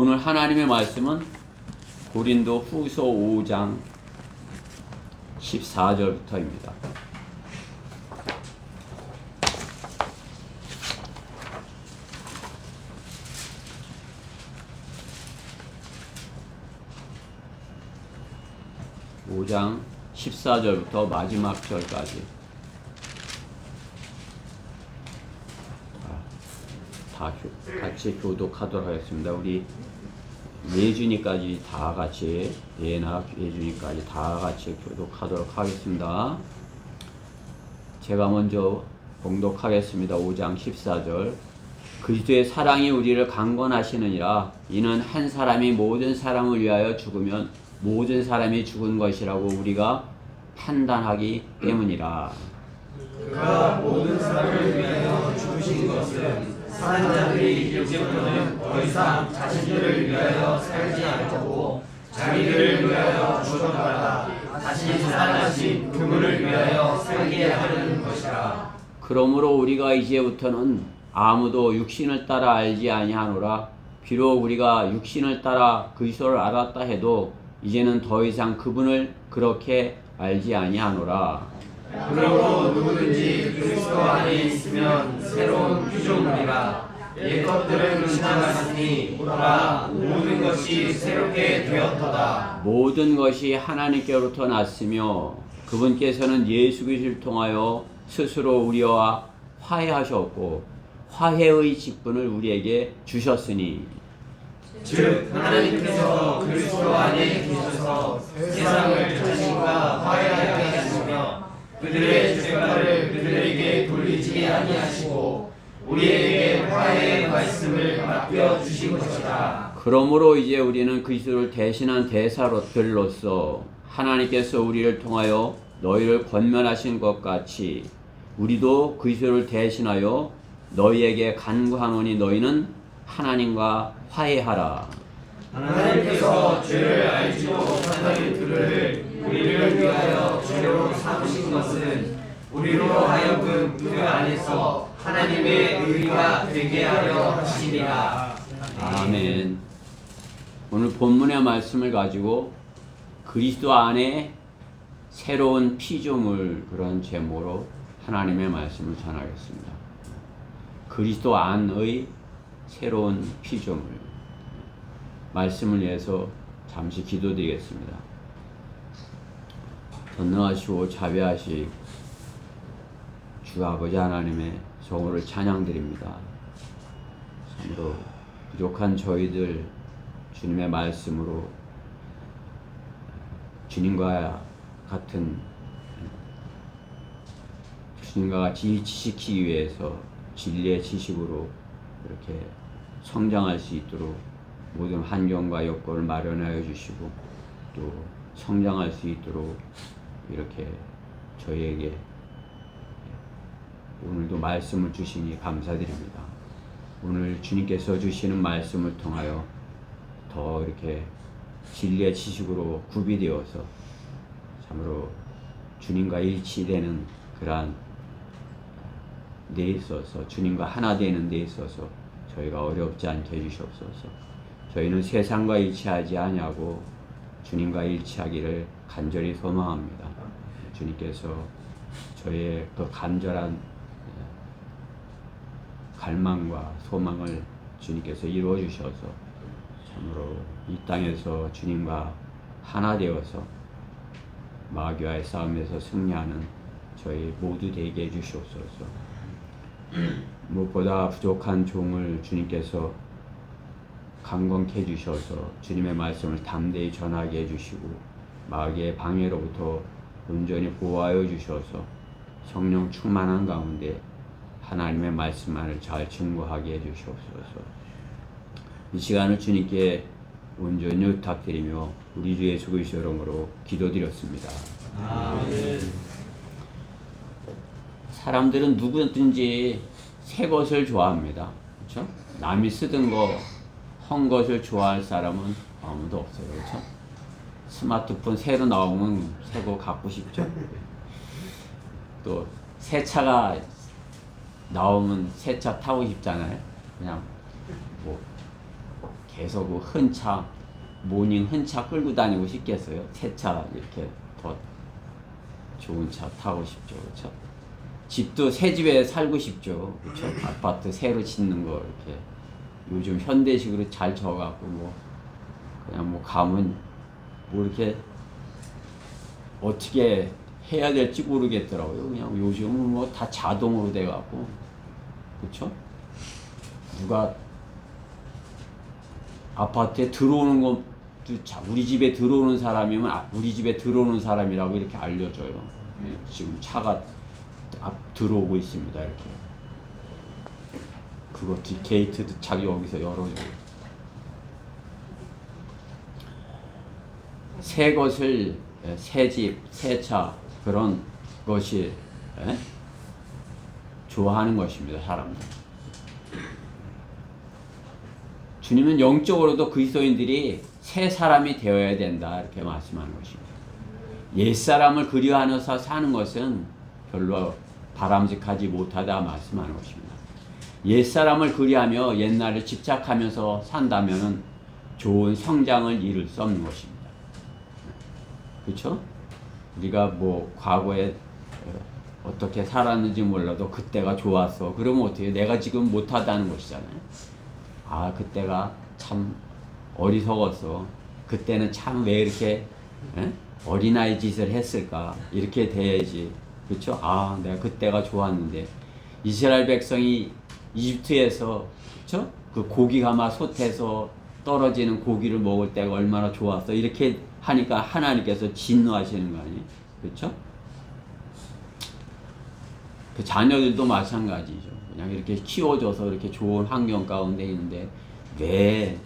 오늘 하나님의 말씀은 고린도 후서 5장 14절부터입니다. (5장 14절부터) 마지막 절까지 다 같이 교독하도록 하겠습니다. 우리 예준이까지 다 같이, 예나 예준이까지 다 같이 교독하도록 하겠습니다. 제가 먼저 봉독하겠습니다. 5장 14절. 그리스도의 사랑이 우리를 강권하시느니라. 이는 한 사람이 모든 사람을 위하여 죽으면 모든 사람이 죽은 것이라고 우리가 판단하기 때문이라. 그가 모든 사람을 위하여 죽으신 것은 사는 자들이 이제부터는 더 이상 자신들을 위하여 살지 않고 자기를 위하여 죽어가라 다시 살아나신 그분을 위하여 살게 하려는 것이라. 그러므로 우리가 이제부터는 아무도 육신을 따라 알지 아니하노라. 비록 우리가 육신을 따라 그리스도를 알았다 해도 이제는 더 이상 그분을 그렇게 알지 아니하노라. 그러므로 누구든지 그리스도 안에 있으면 새로운 피조물이라. 옛 것들은 지나갔으니 보라 모든 것이 새롭게 되었도다. 모든 것이 하나님께로부터 났으며 그분께서는 예수 그리스도를 통하여 스스로 우리와 화해하셨고 화해의 직분을 우리에게 주셨으니 즉 하나님께서 그리스도 안에 계셔서 세상을 자신과 화해하게 하시며 그들의 죄가를 그들에게 돌리지 아니하시고 우리에게 화해의 말씀을 맡겨 주신 것이다. 그러므로 이제 우리는 그리스도를 대신한 대사들로서 하나님께서 우리를 통하여 너희를 권면하신 것 같이 우리도 그리스도를 대신하여 너희에게 간구하노니 너희는 하나님과 화해하라. 하나님께서 죄를 알지도 못하는 그들을 우리를 위하여 죄로 삼으신 것은 우리로 하여금 그 안에서 하나님의 의가 되게 하려 하시니라. 아멘. 오늘 본문의 말씀을 가지고 그리스도 안에 새로운 피조물, 그런 제목으로 하나님의 말씀을 전하겠습니다. 그리스도 안의 새로운 피조물. 말씀을 위해서 잠시 기도드리겠습니다. 전능하시고 자비하시 주 아버지 하나님의 성호를 찬양드립니다. 참으로 부족한 저희들 주님의 말씀으로 주님과 같은, 주님과 같이 일치시키기 위해서 진리의 지식으로 이렇게 성장할 수 있도록 모든 환경과 여건을 마련하여 주시고 또 성장할 수 있도록 이렇게 저희에게 오늘도 말씀을 주시니 감사드립니다. 오늘 주님께서 주시는 말씀을 통하여 더 이렇게 진리의 지식으로 구비되어서 참으로 주님과 일치되는 그러한 데 있어서, 주님과 하나 되는 데 있어서 저희가 어렵지 않게 해주시옵소서. 저희는 세상과 일치하지 아니하고 주님과 일치하기를 간절히 소망합니다. 주님께서 저희의 그 간절한 갈망과 소망을 주님께서 이루어 주셔서 참으로 이 땅에서 주님과 하나 되어서 마귀와의 싸움에서 승리하는 저희 모두 되게 해주시옵소서. 무엇보다 부족한 종을 주님께서 강건케 해주셔서 주님의 말씀을 담대히 전하게 해주시고 마귀의 방해로부터 온전히 보호하여 주셔서 성령 충만한 가운데 하나님의 말씀만을 잘 증거하게 해주시옵소서. 이 시간을 주님께 온전히 부탁드리며 우리 주 예수 그리스도 이름으로 기도드렸습니다. 아멘. 사람들은 누구든지 새 것을 좋아합니다. 그렇죠? 남이 쓰던 거, 헌 것을 좋아할 사람은 아무도 없어요. 그렇죠? 스마트폰 새로 나오면 새 거 갖고 싶죠? 또 새 차가 나오면 새 차 타고 싶잖아요. 그냥 뭐 계속 그 흔차, 모닝 흔차 끌고 다니고 싶겠어요? 새 차 이렇게 더 좋은 차 타고 싶죠, 그렇죠? 집도 새 집에 살고 싶죠, 그렇죠? 아파트 새로 짓는 거 이렇게 요즘 현대식으로 잘 져갖고 뭐 그냥 뭐 가면 뭐 이렇게 어떻게 해야 될지 모르겠더라고요. 그냥 요즘은 뭐 다 자동으로 돼갖고, 그렇죠? 누가 아파트에 들어오는 것도 우리 집에 들어오는 사람이면 우리 집에 들어오는 사람이라고 이렇게 알려줘요. 지금 차가 들어오고 있습니다. 이렇게 그것도 게이트도 자기 여기서 열어줘요. 새 것을 새 집, 새 차 그런 것이 좋아하는 것입니다. 사람들. 주님은 영적으로도 그리스도인들이 새 사람이 되어야 된다 이렇게 말씀하는 것입니다. 옛사람을 그리워하면서 사는 것은 별로 바람직하지 못하다 말씀하는 것입니다. 옛사람을 그리하며 옛날을 집착하면서 산다면 좋은 성장을 이룰 수 없는 것입니다. 그렇죠? 우리가 뭐 과거에 어떻게 살았는지 몰라도 그때가 좋았어. 그러면 어떻게 내가 지금 못하다는 것이잖아요. 아, 그때가 참 어리석었어. 그때는 참 왜 이렇게 어린아이 짓을 했을까? 이렇게 돼야지. 그렇죠? 아, 내가 그때가 좋았는데 이스라엘 백성이 이집트에서 그렇죠? 그 고기가 막 솥에서 떨어지는 고기를 먹을 때가 얼마나 좋았어. 이렇게 하니까 하나님께서 진노하시는 거 아니에요? 그렇죠? 그 자녀들도 마찬가지죠. 그냥 이렇게 키워줘서 이렇게 좋은 환경 가운데 있는데 왜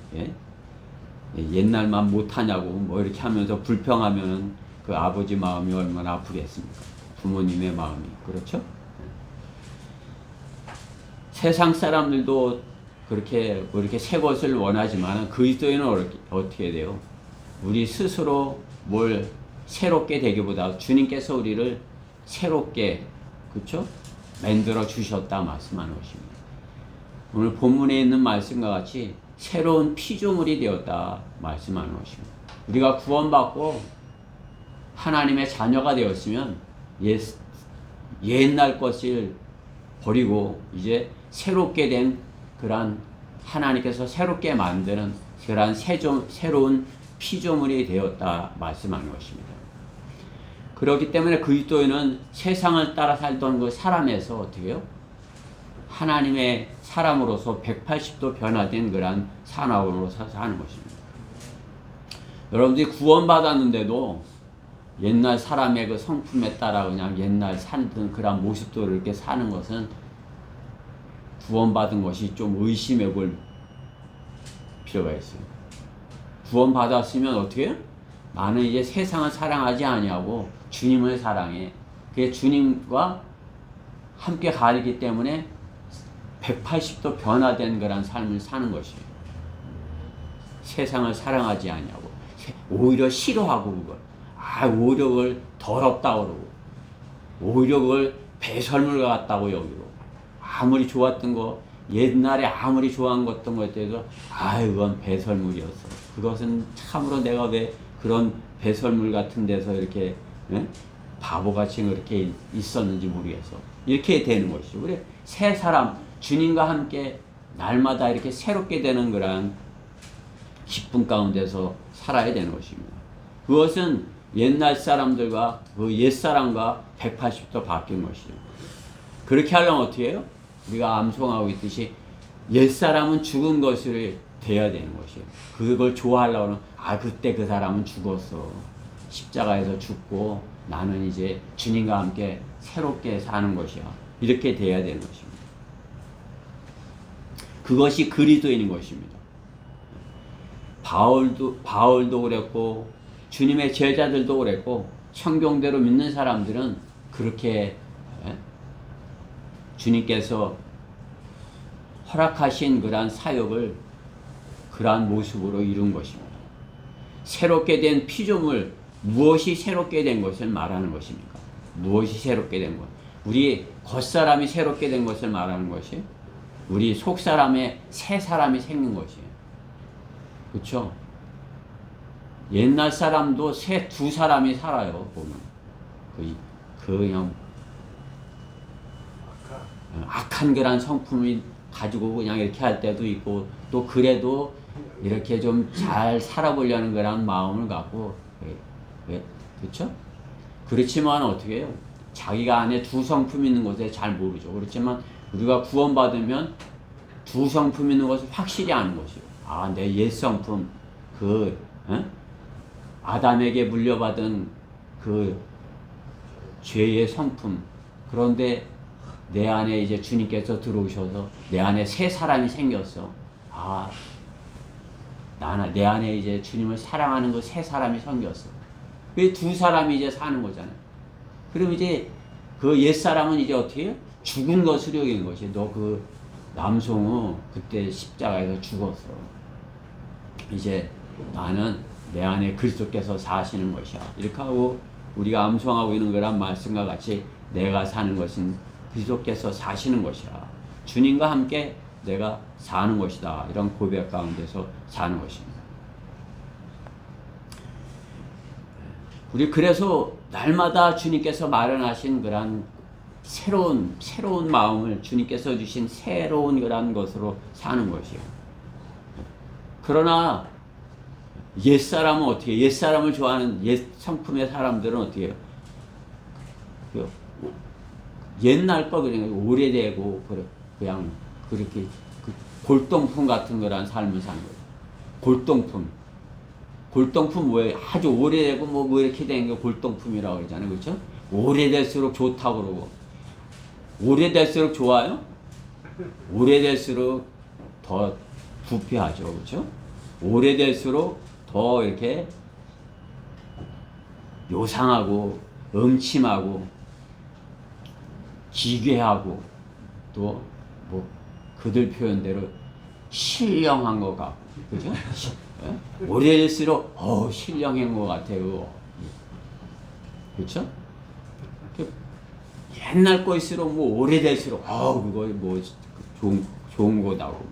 옛날만 못하냐고 뭐 이렇게 하면서 불평하면 그 아버지 마음이 얼마나 아프겠습니까? 부모님의 마음이. 그렇죠? 세상 사람들도 그렇게 뭐 이렇게 새 것을 원하지만 그리스도인은 어떻게 돼요? 우리 스스로 뭘 새롭게 되기보다 주님께서 우리를 새롭게 그렇죠? 만들어 주셨다 말씀하는 것입니다. 오늘 본문에 있는 말씀과 같이 새로운 피조물이 되었다 말씀하는 것입니다. 우리가 구원받고 하나님의 자녀가 되었으면 옛날 것을 버리고 이제 새롭게 된 그런 하나님께서 새롭게 만드는 그런 새로운 피조물이 되었다 말씀하는 것입니다. 그렇기 때문에 그리스도인은 세상을 따라 살던 그 사람에서 어떻게 해요? 하나님의 사람으로서 180도 변화된 그런 사나움으로서 사는 것입니다. 여러분들이 구원받았는데도 옛날 사람의 그 성품에 따라 그냥 옛날 살던 그런 모습들을 이렇게 사는 것은 구원받은 것이 좀 의심해 볼 필요가 있어요. 구원받았으면 어떻게 해요? 나는 이제 세상을 사랑하지 아니하고 주님을 사랑해. 그게 주님과 함께 가기 때문에 180도 변화된 그런 삶을 사는 것이에요. 세상을 사랑하지 아니하고 오히려 싫어하고 그걸 오히려 그걸 더럽다고 그러고 오히려 그걸 배설물 같다고 여기고 아무리 좋았던 거 옛날에 아무리 좋아한 것던 것에 대해서 그건 배설물이었어. 그것은 참으로 내가 왜 그런 배설물 같은 데서 이렇게 바보같이 그렇게 있었는지 모르겠어. 이렇게 되는 것이죠. 우리 새 사람 주님과 함께 날마다 이렇게 새롭게 되는 그런 기쁨 가운데서 살아야 되는 것입니다. 그것은 옛날 사람들과 그 옛사람과 180도 바뀐 것이죠. 그렇게 하려면 어떻게 해요? 우리가 암송하고 있듯이 옛사람은 죽은 것을 돼야 되는 것이에요. 그걸 좋아하려면 그때 그 사람은 죽었어. 십자가에서 죽고 나는 이제 주님과 함께 새롭게 사는 것이야. 이렇게 돼야 되는 것입니다. 그것이 그리스도인인 것입니다. 바울도 그랬고 주님의 제자들도 그랬고 성경대로 믿는 사람들은 그렇게 주님께서 허락하신 그러한 사역을 그러한 모습으로 이룬 것입니다. 새롭게 된 피조물, 무엇이 새롭게 된 것을 말하는 것입니까? 무엇이 새롭게 된 것? 우리 겉사람이 새롭게 된 것을 말하는 것이 우리 속사람의 새 사람이 생긴 것이에요. 그렇죠? 옛날 사람도 두 사람이 살아요. 보면 그냥 악한 그런 성품이 가지고 그냥 이렇게 할 때도 있고, 또 그래도 이렇게 좀 잘 살아보려는 그런 마음을 갖고, 그렇죠? 그렇지만 어떻게 해요? 자기가 안에 두 성품 있는 것에 잘 모르죠. 그렇지만 우리가 구원받으면 두 성품 있는 것을 확실히 아는 것이요. 아, 내 옛 성품, 아담에게 물려받은 그 죄의 성품. 그런데 내 안에 이제 주님께서 들어오셔서 내 안에 새 사람이 생겼어. 아, 내 안에 이제 주님을 사랑하는 그 새 사람이 생겼어. 그 두 사람이 이제 사는 거잖아요. 그럼 이제 그 옛사람은 이제 어떻게 해요? 죽은 것으로 여기는 것이. 너 그 남성은 그때 십자가에서 죽었어. 이제 나는 내 안에 그리스도께서 사시는 것이야. 이렇게 하고 우리가 암송하고 있는 거란 말씀과 같이 내가 사는 것은 그리스도께서 사시는 것이야. 주님과 함께 내가 사는 것이다. 이런 고백 가운데서 사는 것입니다. 우리 그래서 날마다 주님께서 마련하신 그런 새로운 마음을 주님께서 주신 새로운 그런 것으로 사는 것이에요. 그러나 옛사람은 어떻게 해요? 옛사람을 좋아하는 옛 성품의 사람들은 어떻게 해요? 옛날 거 그냥 오래되고 그냥 그렇게 골동품 같은 거란 삶을 사는 거예요. 골동품 뭐예요? 아주 오래되고 뭐 이렇게 된 게 골동품이라고 그러잖아요. 그렇죠? 오래될수록 좋다고 그러고. 오래될수록 좋아요? 오래될수록 더 부패하죠. 그렇죠? 오래될수록 더 이렇게 요상하고 음침하고 기괴하고 또 뭐 그들 표현대로 신령한 것 같고, 그죠? 오래될수록 신령한 것 같아요. 그렇죠? 옛날 거일수록 뭐 오래될수록 그거 뭐 좋은 거다고.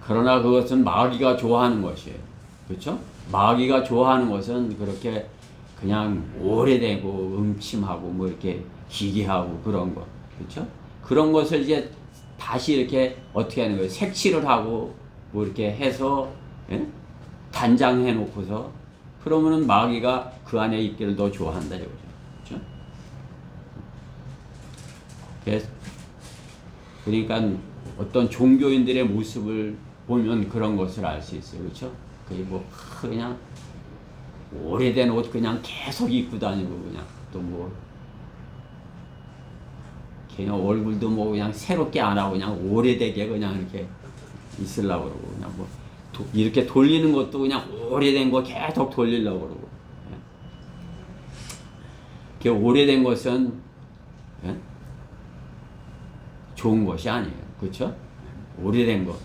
그러나 그것은 마귀가 좋아하는 것이에요. 그렇죠? 마귀가 좋아하는 것은 그렇게 그냥 오래되고 음침하고 뭐 이렇게 기괴하고 그런 거. 그렇죠? 그런 것을 이제 다시 이렇게 어떻게 하는 거예요? 색칠을 하고 뭐 이렇게 해서 단장해 놓고서, 그러면은 마귀가 그 안에 있기를 더 좋아한다 이거죠. 그렇죠? 그러니까 어떤 종교인들의 모습을 보면 그런 것을 알 수 있어요. 그렇죠? 그게 뭐 그냥 오래된 옷 그냥 계속 입고 다니고, 그냥 또 뭐 그냥 얼굴도 뭐 그냥 새롭게 안 하고 그냥 오래되게 그냥 이렇게 있으려고 그러고, 그냥 뭐 이렇게 돌리는 것도 그냥 오래된 거 계속 돌리려고 그러고. 그 오래된 것은 좋은 것이 아니에요. 그렇죠? 오래된 것.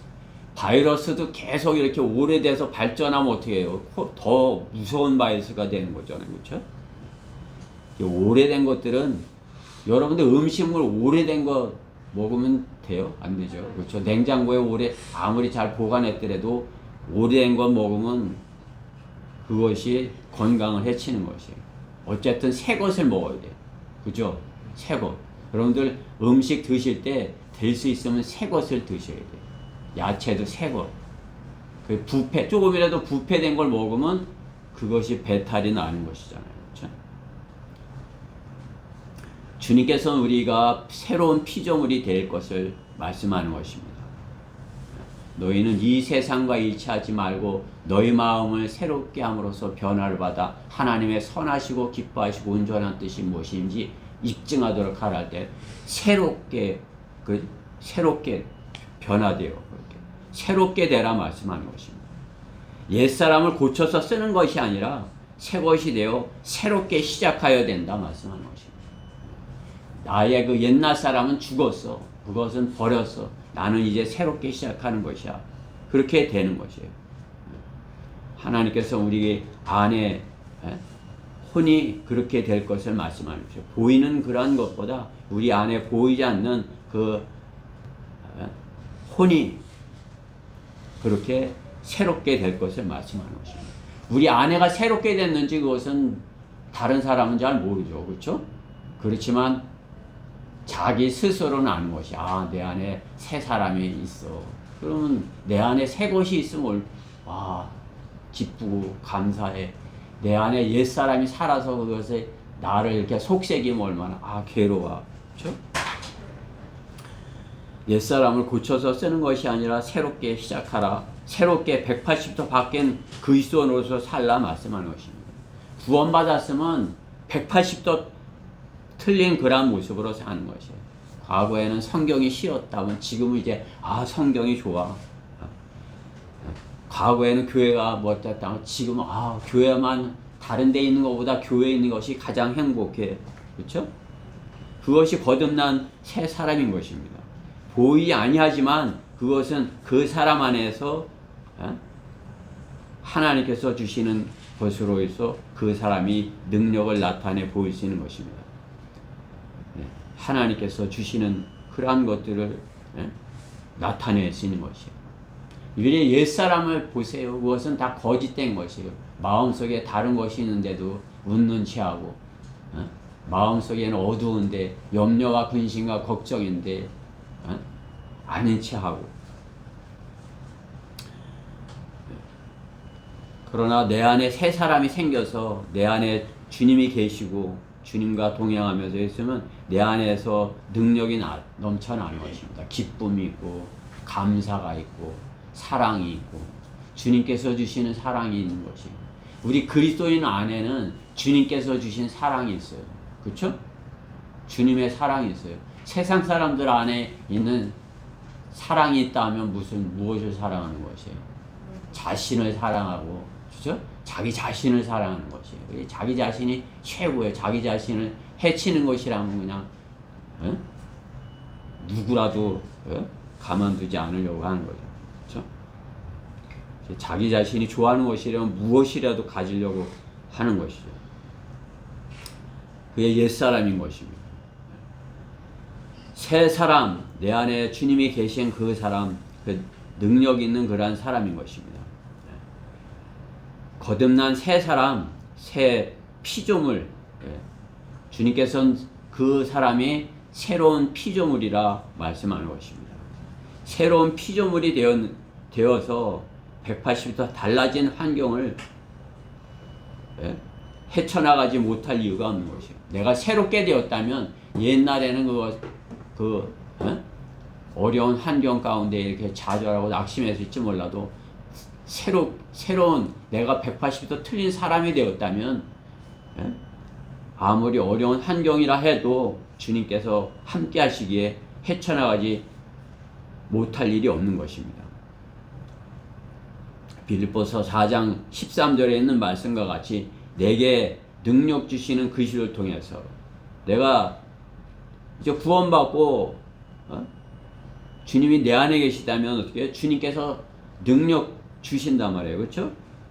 바이러스도 계속 이렇게 오래돼서 발전하면 어떻게 해요? 더 무서운 바이러스가 되는 거잖아요. 그렇죠? 오래된 것들은 여러분들 음식물 오래된 거 먹으면 돼요? 안 되죠. 그렇죠? 냉장고에 아무리 잘 보관했더라도 오래된 거 먹으면 그것이 건강을 해치는 것이에요. 어쨌든 새 것을 먹어야 돼요. 그죠? 새 것. 여러분들 음식 드실 때 될 수 있으면 새 것을 드셔야 돼요. 야채도 새 것. 조금이라도 부패된 걸 먹으면 그것이 배탈이 나는 것이잖아요. 그렇죠? 주님께서는 우리가 새로운 피조물이 될 것을 말씀하는 것입니다. 너희는 이 세상과 일치하지 말고 너희 마음을 새롭게 함으로써 변화를 받아 하나님의 선하시고 기뻐하시고 온전한 뜻이 무엇인지 입증하도록 하라 할 때 새롭게 변화되어 새롭게 되라 말씀하는 것입니다. 옛사람을 고쳐서 쓰는 것이 아니라 새 것이 되어 새롭게 시작하여야 된다 말씀하는 것입니다. 나의 그 옛날 사람은 죽었어. 그것은 버렸어. 나는 이제 새롭게 시작하는 것이야. 그렇게 되는 것이에요. 하나님께서 우리 안에 혼이 그렇게 될 것을 말씀하는 것이죠. 보이는 그러한 것보다 우리 안에 보이지 않는 그 혼이 그렇게 새롭게 될 것을 말씀하는 것입니다. 우리 아내가 새롭게 됐는지 그것은 다른 사람은 잘 모르죠. 그렇죠? 그렇지만 자기 스스로는 아는 것이 내 안에 새 사람이 있어. 그러면 내 안에 새 것이 있으면 기쁘고 감사해. 내 안에 옛사람이 살아서 그것에 나를 이렇게 속삭이면 얼마나 괴로워. 그렇죠? 옛사람을 고쳐서 쓰는 것이 아니라 새롭게 시작하라. 새롭게 180도 바뀐 그리스도인으로서 살라 말씀하는 것입니다. 구원받았으면 180도 틀린 그런 모습으로 사는 것이에요. 과거에는 성경이 싫었다면 지금은 이제 성경이 좋아. 과거에는 교회가 멋졌다면 지금은 교회만 다른 데 있는 것보다 교회에 있는 것이 가장 행복해. 그렇죠? 그것이 거듭난 새 사람인 것입니다. 보이지 아니하지만 그것은 그 사람 안에서 하나님께서 주시는 것으로 해서 그 사람이 능력을 나타내 보일 수 있는 것입니다. 하나님께서 주시는 그러한 것들을 나타낼 수 있는 것이에요. 우리 옛사람을 보세요. 그것은 다 거짓된 것이에요. 마음속에 다른 것이 있는데도 웃는 체하고 마음속에는 어두운데 염려와 근심과 걱정인데 아닌 체하고. 그러나 내 안에 새 사람이 생겨서 내 안에 주님이 계시고 주님과 동행하면서 있으면 내 안에서 능력이 넘쳐나는 것입니다. 기쁨이 있고 감사가 있고 사랑이 있고 주님께서 주시는 사랑이 있는 것이. 우리 그리스도인 안에는 주님께서 주신 사랑이 있어요. 그렇죠? 주님의 사랑이 있어요. 세상 사람들 안에 있는 사랑이 있다면 무엇을 사랑하는 것이에요? 자신을 사랑하고, 그렇죠? 자기 자신을 사랑하는 것이에요. 자기 자신이 최고예요. 자기 자신을 해치는 것이라면 그냥 누구라도 가만두지 않으려고 하는 거죠. 그렇죠? 자기 자신이 좋아하는 것이라면 무엇이라도 가지려고 하는 것이죠. 그게 옛사람인 것입니다. 새 사람, 내 안에 주님이 계신 그 사람, 그 능력 있는 그러한 사람인 것입니다. 거듭난 새 사람, 새 피조물, 주님께서는 그 사람이 새로운 피조물이라 말씀하는 것입니다. 새로운 피조물이 되어서 180도 달라진 환경을 헤쳐나가지 못할 이유가 없는 것이에요. 내가 새롭게 되었다면 옛날에는 어려운 환경 가운데 이렇게 좌절하고 낙심했을지 몰라도 새로운 내가 180도 틀린 사람이 되었다면 아무리 어려운 환경이라 해도 주님께서 함께 하시기에 헤쳐나가지 못할 일이 없는 것입니다. 빌립보서 4장 13절에 있는 말씀과 같이 내게 능력 주시는 그리스도를 통해서 내가 이제 구원받고 주님이 내 안에 계시다면 어떻게 주님께서 능력 주신단 말이에요. 그렇죠?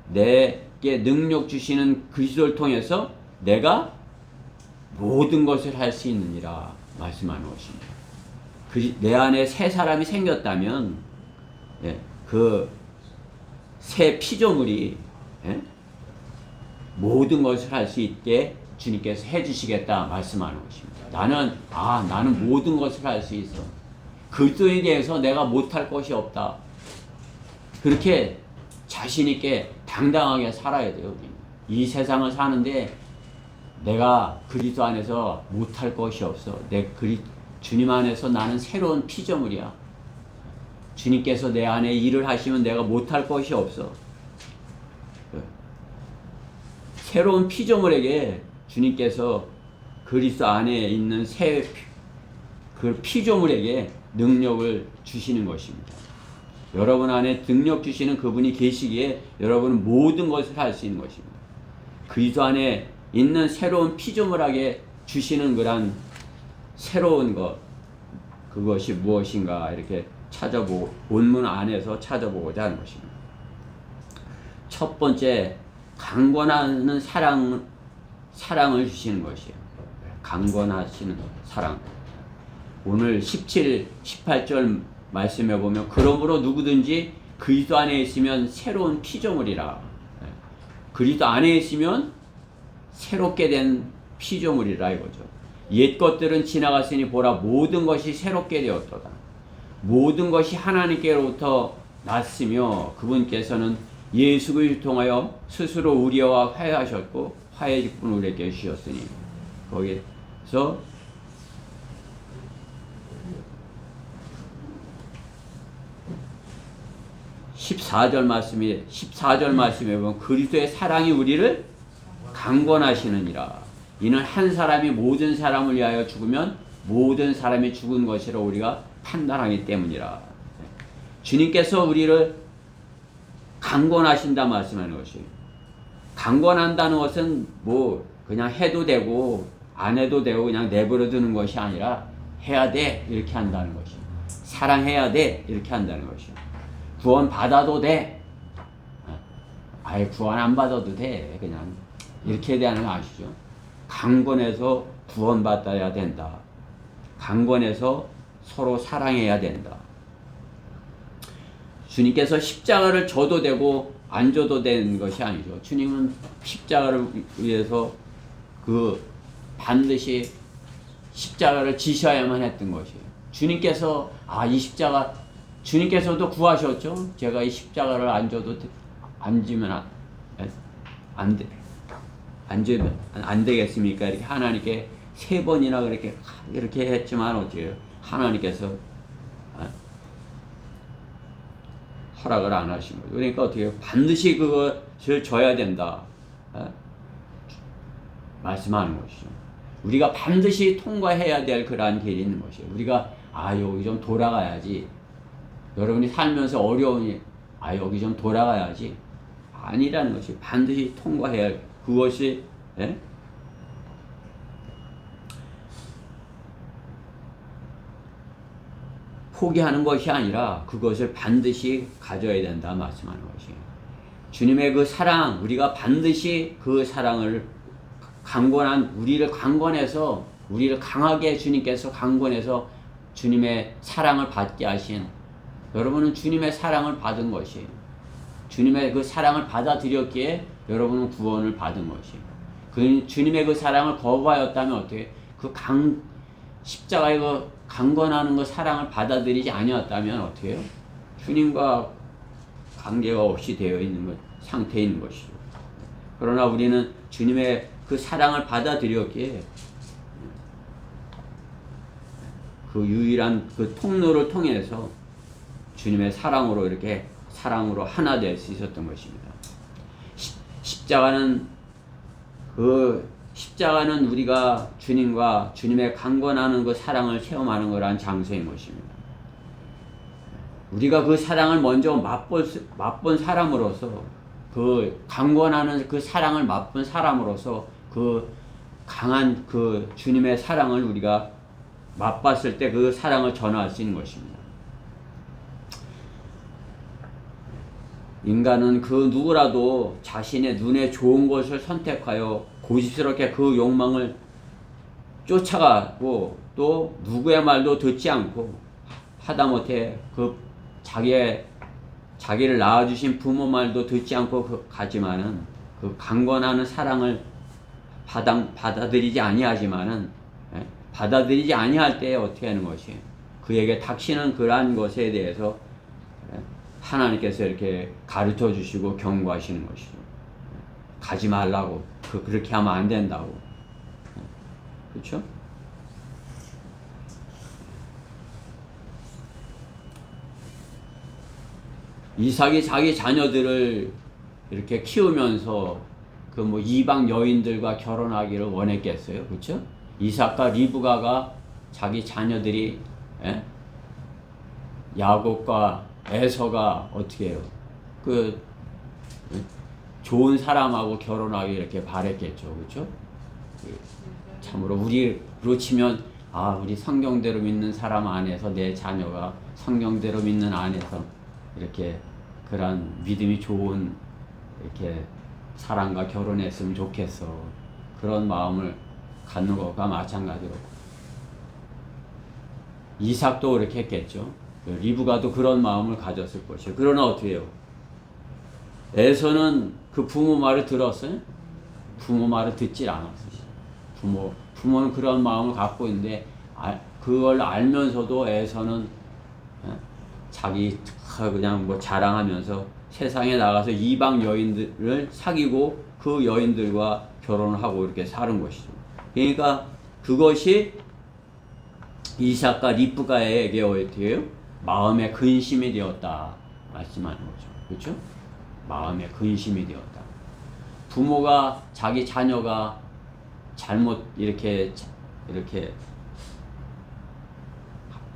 내게 능력 주시는 그리스도를 통해서 내가 모든 것을 할 수 있느니라 말씀하는 것입니다. 내 안에 새 사람이 생겼다면 그 새 피조물이 모든 것을 할 수 있게 주님께서 해주시겠다 말씀하는 것입니다. 나는 모든 것을 할 수 있어. 그리스도에 대해서 내가 못할 것이 없다. 그렇게 자신 있게 당당하게 살아야 돼요. 이 세상을 사는데 내가 그리스도 안에서 못할 것이 없어. 주님 안에서 나는 새로운 피조물이야. 주님께서 내 안에 일을 하시면 내가 못할 것이 없어. 새로운 피조물에게 주님께서 그리스도 안에 있는 그 피조물에게 능력을 주시는 것입니다. 여러분 안에 능력 주시는 그분이 계시기에 여러분은 모든 것을 할 수 있는 것입니다. 그리스도 안에 있는 새로운 피조물에게 주시는 그런 새로운 그것이 무엇인가 이렇게 찾아보고 본문 안에서 찾아보고자 하는 것입니다. 첫 번째, 강권하는 사랑을 주시는 것이에요. 강권하시는 사랑. 오늘 17, 18절 말씀해 보면 그러므로 누구든지 그리스도 안에 있으면 새로운 피조물이라. 그리스도 안에 있으면 새롭게 된 피조물이라 이거죠. 옛 것들은 지나갔으니 보라 모든 것이 새롭게 되었도다. 모든 것이 하나님께로부터 났으며 그분께서는 예수 그리스도를 통하여 스스로 우리와 화해하셨고 화해 기쁨을 우리에게 주셨으니 거기서 14절 말씀에 보면 그리스도의 사랑이 우리를 강권하시느니라. 이는 한 사람이 모든 사람을 위하여 죽으면 모든 사람이 죽은 것이라 우리가 판단하기 때문이라. 주님께서 우리를 강권하신다 말씀하는 것이에요. 강권한다는 것은 뭐 그냥 해도 되고 안 해도 되고 그냥 내버려 두는 것이 아니라 해야 돼 이렇게 한다는 것이에요. 사랑해야 돼 이렇게 한다는 것이에요. 구원 받아도 돼. 아예 구원 안 받아도 돼. 그냥 이렇게 대하는 거 아시죠? 강권해서 구원받아야 된다. 강권해서 서로 사랑해야 된다. 주님께서 십자가를 져도 되고 안 져도 되는 것이 아니죠. 주님은 십자가를 위해서 반드시 십자가를 지셔야만 했던 것이에요. 주님께서 이 십자가 주님께서도 구하셨죠. 제가 이 십자가를 안 져도 안 지면 안 되겠습니까? 이렇게 하나님께 3번이나 이렇게 했지만 어째요? 하나님께서 허락을 안 하신 거죠. 그러니까 어떻게 해요? 반드시 그것을 져야 된다. 말씀하는 것이죠. 우리가 반드시 통과해야 될 그러한 길이 있는 것이에요. 우리가 여기 좀 돌아가야지. 여러분이 살면서 어려우니 여기 좀 돌아가야지. 아니라는 것이 반드시 통과해야 할 그것이 포기하는 것이 아니라 그것을 반드시 가져야 된다 말씀하는 것이에요. 주님의 그 사랑, 우리가 반드시 그 사랑을 우리를 강권해서 우리를 강하게 주님께서 강권해서 주님의 사랑을 받게 하신 여러분은 주님의 사랑을 받은 것이에요. 주님의 그 사랑을 받아들였기에 여러분은 구원을 받은 것이에요. 주님의 그 사랑을 거부하였다면 어떻게 십자가의 그 강권하는 그 사랑을 받아들이지 아니었다면 어떻게 해요? 주님과 관계가 없이 되어 있는 상태에 있는 것이죠. 그러나 우리는 주님의 그 사랑을 받아들였기에 그 유일한 그 통로를 통해서 주님의 사랑으로 하나 될 수 있었던 것입니다. 십자가는 우리가 주님과 주님의 강권하는 그 사랑을 체험하는 거란 장소인 것입니다. 우리가 그 사랑을 먼저 맛본 사람으로서 그 강권하는 그 사랑을 맛본 사람으로서 그 강한 그 주님의 사랑을 우리가 맛봤을 때 그 사랑을 전할 수 있는 것입니다. 인간은 그 누구라도 자신의 눈에 좋은 것을 선택하여 고집스럽게 그 욕망을 쫓아가고 또 누구의 말도 듣지 않고 하다못해 자기를 낳아주신 부모 말도 듣지 않고 가지만은 그 강권하는 사랑을 받아들이지 아니하지만은 받아들이지 아니할 때 어떻게 하는 것이에요? 그에게 닥치는 그러한 것에 대해서 하나님께서 이렇게 가르쳐 주시고 경고하시는 것이죠. 가지 말라고. 그렇게 하면 안 된다고. 그렇죠? 이삭이 자기 자녀들을 이렇게 키우면서 이방 여인들과 결혼하기를 원했겠어요. 그렇죠? 이삭과 리브가가 자기 자녀들이 야곱과 에서가 어떻게 해요? 좋은 사람하고 결혼하기 이렇게 바랬겠죠. 그렇죠? 참으로 우리로 치면 우리 성경대로 믿는 사람 안에서 내 자녀가 성경대로 믿는 안에서 이렇게 그런 믿음이 좋은 이렇게 사람과 결혼했으면 좋겠어. 그런 마음을 갖는 것과 마찬가지로 이삭도 그렇게 했겠죠. 리브가도 그런 마음을 가졌을 것이에요. 그러나 어떻게 해요? 에서는 그 부모 말을 들었어요? 부모 말을 듣질 않았어요. 부모는 그런 마음을 갖고 있는데 그걸 알면서도 에서는 자기 그냥 뭐 자랑하면서 세상에 나가서 이방 여인들을 사귀고 그 여인들과 결혼을 하고 이렇게 사는 것이죠. 그러니까 그것이 이삭과 리브가에게 어떻게 해요? 마음의 근심이 되었다 말씀하는 거죠. 그렇죠? 마음의 근심이 되었다. 부모가 자기 자녀가 잘못 이렇게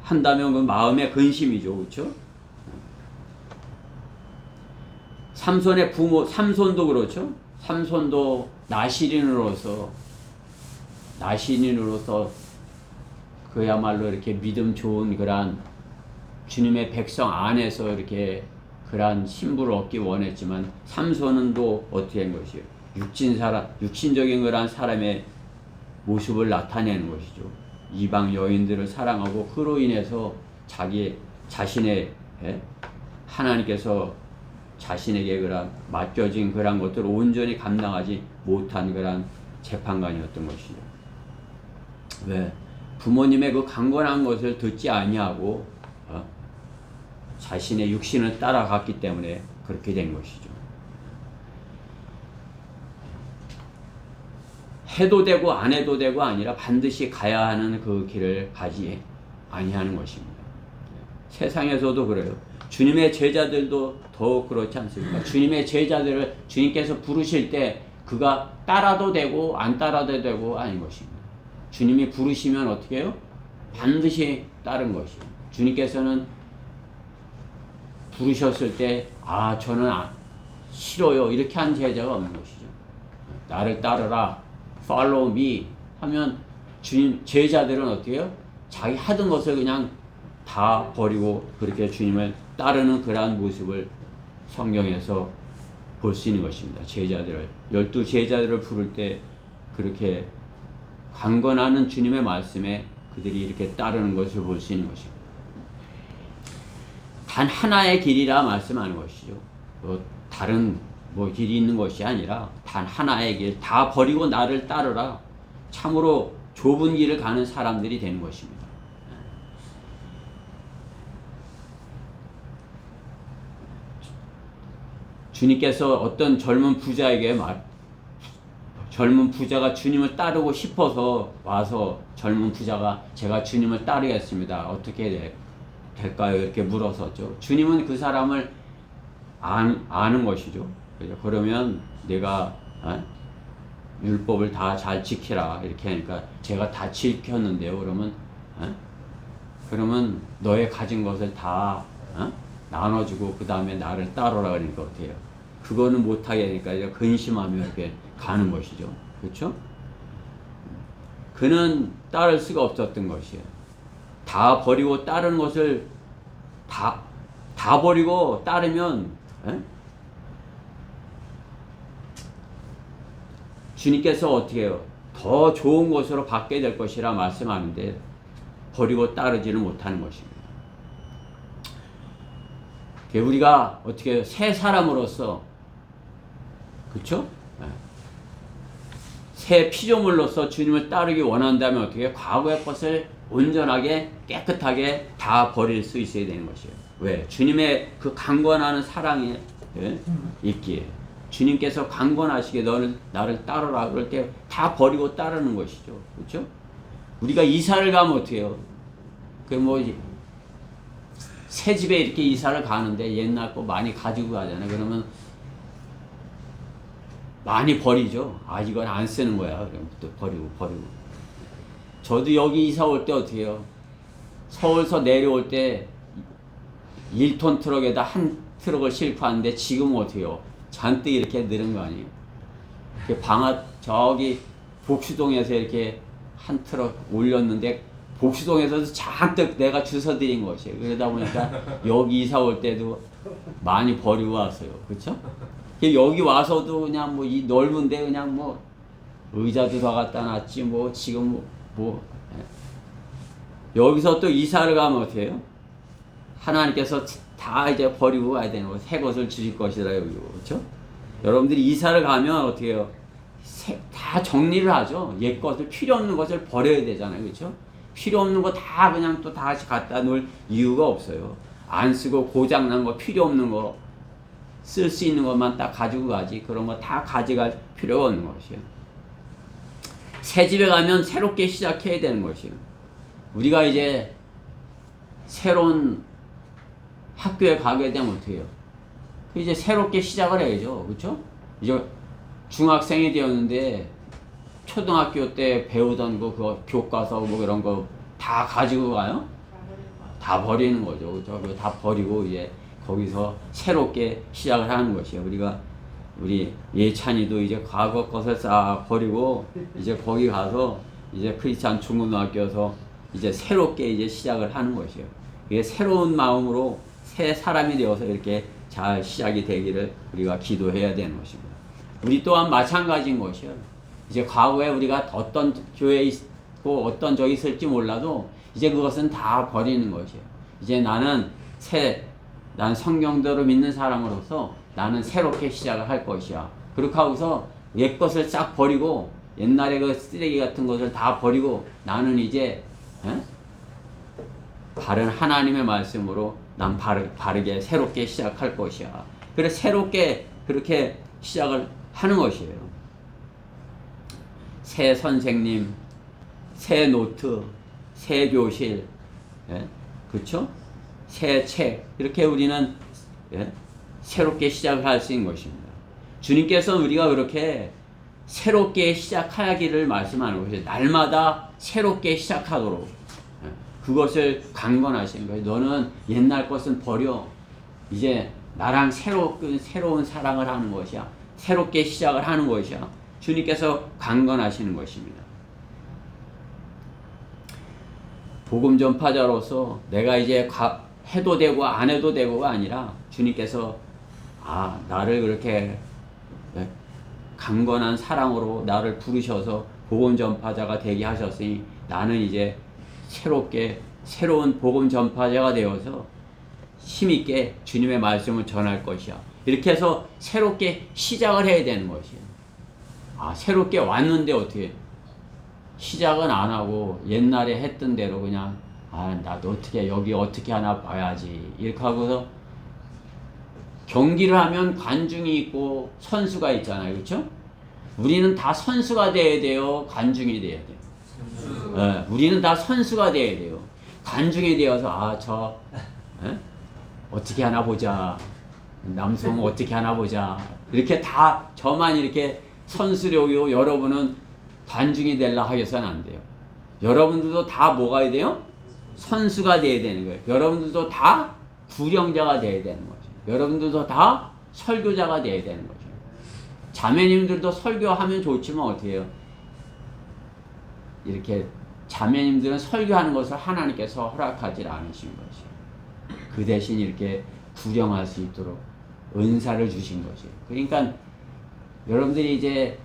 한다면 그 마음의 근심이죠. 그렇죠? 삼손의 부모, 삼손도 그렇죠? 삼손도 나시린으로서 그야말로 이렇게 믿음 좋은 그런 주님의 백성 안에서 이렇게 그러한 신부를 얻기 원했지만 삼손은 또 어떻게 한 것이에요? 육신적인 그러한 사람의 모습을 나타내는 것이죠. 이방 여인들을 사랑하고 그로 인해서 자신의 하나님께서 자신에게 그런 맡겨진 그런 것들을 온전히 감당하지 못한 그런 재판관이었던 것이죠. 왜? 부모님의 그 강건한 것을 듣지 아니하고 자신의 육신을 따라갔기 때문에 그렇게 된 것이죠. 해도 되고 안 해도 되고 아니라 반드시 가야 하는 그 길을 가지 아니하는 것입니다. 세상에서도 그래요. 주님의 제자들도 더욱 그렇지 않습니까? 주님의 제자들을 주님께서 부르실 때 그가 따라도 되고 안 따라도 되고 아닌 것입니다. 주님이 부르시면 어떻게 해요? 반드시 따른 것이에요. 주님께서는 부르셨을 때 저는 싫어요 이렇게 한 제자가 없는 것이죠. 나를 따르라 follow me 하면 주님 제자들은 어떻게 해요? 자기 하던 것을 그냥 다 버리고 그렇게 주님을 따르는 그러한 모습을 성경에서 볼 수 있는 것입니다. 제자들을 12 제자들을 부를 때 그렇게 강건하는 주님의 말씀에 그들이 이렇게 따르는 것을 볼 수 있는 것입니다. 단 하나의 길이라 말씀하는 것이죠. 다른 길이 있는 것이 아니라 단 하나의 길, 다 버리고 나를 따르라. 참으로 좁은 길을 가는 사람들이 되는 것입니다. 주님께서 어떤 젊은 부자가 주님을 따르고 싶어서 와서 젊은 부자가 제가 주님을 따르겠습니다. 어떻게 될까요? 이렇게 물었었죠. 주님은 그 사람을 아는 것이죠. 그러면 내가 율법을 다 잘 지키라 이렇게 하니까 제가 다 지켰는데요. 그러면 너의 가진 것을 다 나눠주고 그 다음에 나를 따르라 그러니까 어때요? 그거는 못하게 하니까 이제 근심하며 이렇게 가는 것이죠. 그렇죠? 그는 따를 수가 없었던 것이에요. 다 버리고 따르는 것을 다 버리고 따르면 주님께서 어떻게 해요? 더 좋은 것으로 받게 될 것이라 말씀하는데 버리고 따르지는 못하는 것입니다. 우리가 어떻게 새 사람으로서 그렇죠? 새 피조물로서 주님을 따르기 원한다면 어떻게 과거의 것을 온전하게 깨끗하게 다 버릴 수 있어야 되는 것이에요. 왜? 주님의 그 강권하는 사랑이 있기에 주님께서 강권하시게 너는 나를 따르라 그럴 때 다 버리고 따르는 것이죠. 그렇죠? 우리가 이사를 가면 어떻게 해요? 새 집에 이렇게 이사를 가는데 옛날 거 많이 가지고 가잖아요. 그러면 많이 버리죠. 이건 안 쓰는 거야. 그럼 또 버리고. 저도 여기 이사 올 때 어떻게 해요? 서울서 내려올 때 1톤 트럭에다 한 트럭을 싣고 왔는데 지금은 어떻게 해요? 잔뜩 이렇게 늘은 거 아니에요? 저기 복수동에서 이렇게 한 트럭 올렸는데 복수동에서도 잔뜩 내가 주워 드린 것이에요. 그러다 보니까 여기 이사 올 때도 많이 버리고 왔어요. 그렇죠? 여기 와서도 그냥 이 넓은데 그냥 의자도 다 갖다 놨지 지금 여기서 또 이사를 가면 어떻게 해요? 하나님께서 다 이제 버리고 가야 되는 거예요. 새 것을 주실 것이라 여기고, 그렇죠? 여러분들이 이사를 가면 어떻게 해요? 다 정리를 하죠. 옛 것을, 필요 없는 것을 버려야 되잖아요, 그렇죠? 필요 없는 거 다 그냥 또 다시 갖다 놓을 이유가 없어요. 안 쓰고 고장난 거, 필요 없는 거, 쓸 수 있는 것만 딱 가지고 가지. 그런 거 다 가져갈 필요가 없는 것이에요. 새 집에 가면 새롭게 시작해야 되는 것이에요. 우리가 이제 새로운 학교에 가게 되면 어떻게 해요? 이제 새롭게 시작을 해야죠. 그렇죠? 이제 중학생이 되었는데 초등학교 때 배우던 거, 그거 교과서 뭐 그런 거 다 가지고 가요? 다 버리는 거죠. 그렇죠? 그거 다 버리고 이제 거기서 새롭게 시작을 하는 것이에요. 우리 예찬이도 이제 과거 것을 싹 버리고 이제 거기 가서 이제 크리스찬 중고등학교에서 이제 새롭게 이제 시작을 하는 것이에요. 이게 새로운 마음으로 새 사람이 되어서 이렇게 잘 시작이 되기를 우리가 기도해야 되는 것입니다. 우리 또한 마찬가지인 것이에요. 이제 과거에 우리가 어떤 교회에 있고 어떤 적이 있을지 몰라도 이제 그것은 다 버리는 것이에요. 이제 나는 성경대로 믿는 사람으로서 나는 새롭게 시작을 할 것이야. 그렇게 하고서 옛 것을 싹 버리고 옛날에 그 쓰레기 같은 것을 다 버리고 나는 이제 바른 하나님의 말씀으로 난 바르게 새롭게 시작할 것이야. 그래서 새롭게 그렇게 시작을 하는 것이에요. 새 선생님, 새 노트, 새 교실, 그렇죠? 새 책, 이렇게 우리는 새롭게 시작을 할 수 있는 것입니다. 주님께서 우리가 그렇게 새롭게 시작하기를 말씀하는 것이에요. 날마다 새롭게 시작하도록 그것을 강권하시는 거예요. 너는 옛날 것은 버려. 이제 나랑 새로운 사랑을 하는 것이야. 새롭게 시작을 하는 것이야. 주님께서 강권하시는 것입니다. 복음 전파자로서 내가 이제 해도 되고 안 해도 되고가 아니라 주님께서 나를 그렇게 강건한 사랑으로 나를 부르셔서 복음 전파자가 되게 하셨으니 나는 이제 새로운 복음 전파자가 되어서 힘있게 주님의 말씀을 전할 것이야. 이렇게 해서 새롭게 시작을 해야 되는 것이에요. 새롭게 왔는데 어떻게 시작은 안 하고 옛날에 했던 대로 그냥 나도 여기 어떻게 하나 봐야지 이렇게 하고서 경기를 하면 관중이 있고 선수가 있잖아요. 그렇죠? 우리는 다 선수가 돼야 돼요? 관중이 돼야 돼요? 우리는 다 선수가 돼야 돼요. 관중이 되어서 어떻게 하나 보자. 남성 어떻게 하나 보자. 이렇게 다 저만 이렇게 선수력이고 여러분은 관중이 되려 하셔서는 안 돼요. 여러분들도 다 뭐가 돼요? 선수가 돼야 되는 거예요. 여러분들도 다 구령자가 돼야 되는 거죠. 여러분들도 다 설교자가 돼야 되는 거죠. 자매님들도 설교하면 좋지만 어떻게 해요? 이렇게 자매님들은 설교하는 것을 하나님께서 허락하지 않으신 것이에요. 그 대신 이렇게 구령할 수 있도록 은사를 주신 것이에요. 그러니까 여러분들이 이제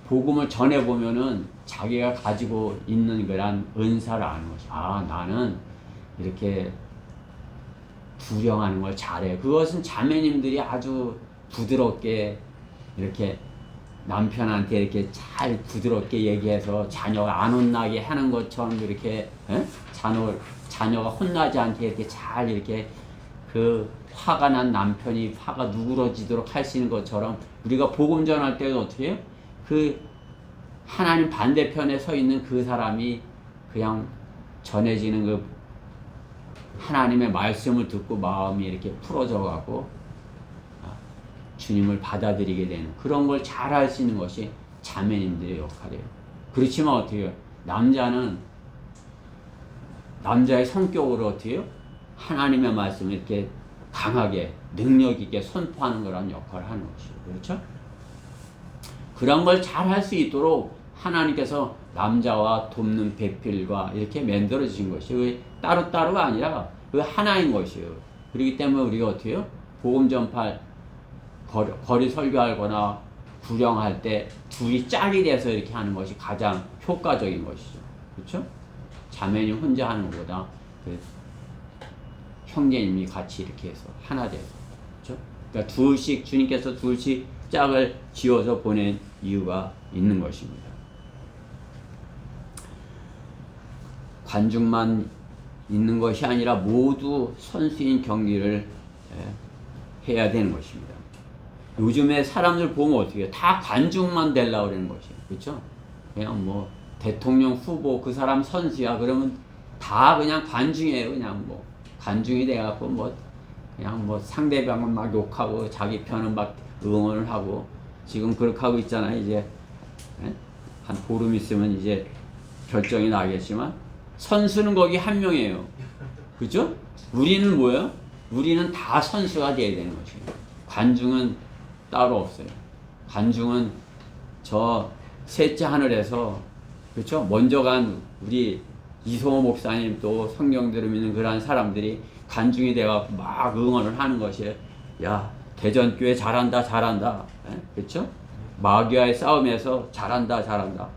복음을 전해보면은 자기가 가지고 있는 거란 은사를 아는 것이에요. 나는 이렇게 구령하는 걸 잘해. 그것은 자매님들이 아주 부드럽게 이렇게 남편한테 이렇게 잘 부드럽게 얘기해서 자녀가 안 혼나게 하는 것처럼 이렇게 자녀가 혼나지 않게 이렇게 잘 이렇게 그 화가 난 남편이 화가 누그러지도록 할 수 있는 것처럼 우리가 복음 전할 때도 어떻게 해요? 그 하나님 반대편에 서 있는 그 사람이 그냥 전해지는 그 하나님의 말씀을 듣고 마음이 이렇게 풀어져 가고 주님을 받아들이게 되는 그런 걸 잘 할 수 있는 것이 자매님들의 역할이에요. 그렇지만 어떻게 해요? 남자의 성격으로 어떻게 해요? 하나님의 말씀을 이렇게 강하게 능력 있게 선포하는 거라는 역할을 하는 것이에요. 그렇죠? 그런 걸 잘 할 수 있도록 하나님께서 남자와 돕는 배필과 이렇게 만들어 주신 것이에요. 따로따로가 아니라 그 하나인 것이에요. 그렇기 때문에 우리가 어떻게 해요? 복음 전파 거리 설교하거나 구령할 때 둘이 짝이 돼서 이렇게 하는 것이 가장 효과적인 것이죠. 그렇죠? 자매님 혼자 하는 것보다 형제님이 같이 이렇게 해서 하나 돼서, 그렇죠? 그러니까 둘씩 주님께서 둘씩 짝을 지어서 보낸 이유가 있는 것입니다. 관중만 있는 것이 아니라 모두 선수인 경기를 해야 되는 것입니다. 요즘에 사람들 보면 어떻게 해요? 다 관중만 되려고 그러는 것이에요. 그렇죠? 그냥 뭐 대통령 후보 그 사람 선수야 그러면 다 그냥 관중이에요. 그냥 뭐 관중이 돼갖고 뭐 그냥 뭐 상대방은 막 욕하고 자기 편은 막 응원을 하고 지금 그렇게 하고 있잖아요. 이제 한 보름 있으면 이제 결정이 나겠지만 선수는 거기 한 명이에요. 그죠? 우리는 뭐예요? 우리는 다 선수가 돼야 되는 것이에요. 관중은 따로 없어요. 관중은 저 셋째 하늘에서, 그렇죠? 먼저 간 우리 이성호 목사님 또 성경대로 믿는 그러한 사람들이 관중이 돼갖고 막 응원을 하는 것이에요. 야, 대전교회 잘한다, 잘한다. 그렇죠? 마귀와의 싸움에서 잘한다, 잘한다.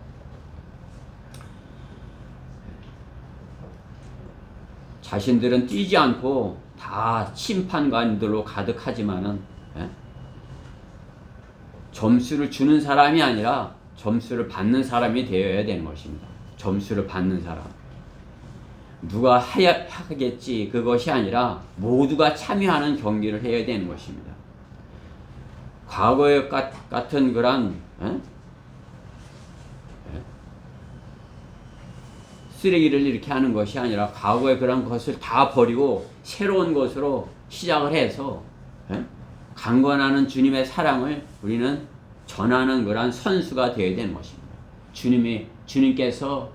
자신들은 뛰지 않고 다 심판관들로 가득하지만은 점수를 주는 사람이 아니라 점수를 받는 사람이 되어야 되는 것입니다. 점수를 받는 사람. 누가 하겠지 그것이 아니라 모두가 참여하는 경기를 해야 되는 것입니다. 과거에 같은 그런 쓰레기를 이렇게 하는 것이 아니라 과거의 그런 것을 다 버리고 새로운 것으로 시작을 해서 강권하는 주님의 사랑을 우리는 전하는 그런 선수가 되어야 되는 것입니다. 주님께서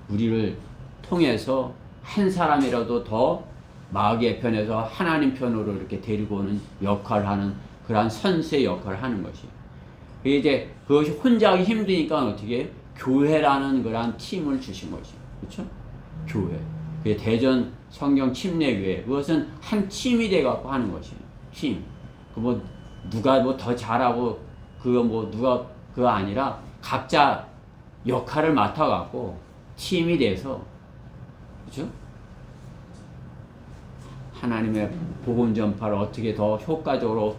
우리를 통해서 한 사람이라도 더 마귀의 편에서 하나님 편으로 이렇게 데리고 오는 역할을 하는 그러한 선수의 역할을 하는 것이에요. 이제 그것이 혼자 하기 힘드니까 어떻게 교회라는 그러한 팀을 주신 것이에요. 그렇죠? 교회. 그게 대전 성경 침례교회. 그것은 한 팀이 돼갖고 하는 것이에요. 팀. 그 뭐 누가 뭐 더 잘하고 그거 뭐 누가 그거 아니라 각자 역할을 맡아갖고 팀이 돼서, 그렇죠? 하나님의 복음 전파를 어떻게 더 효과적으로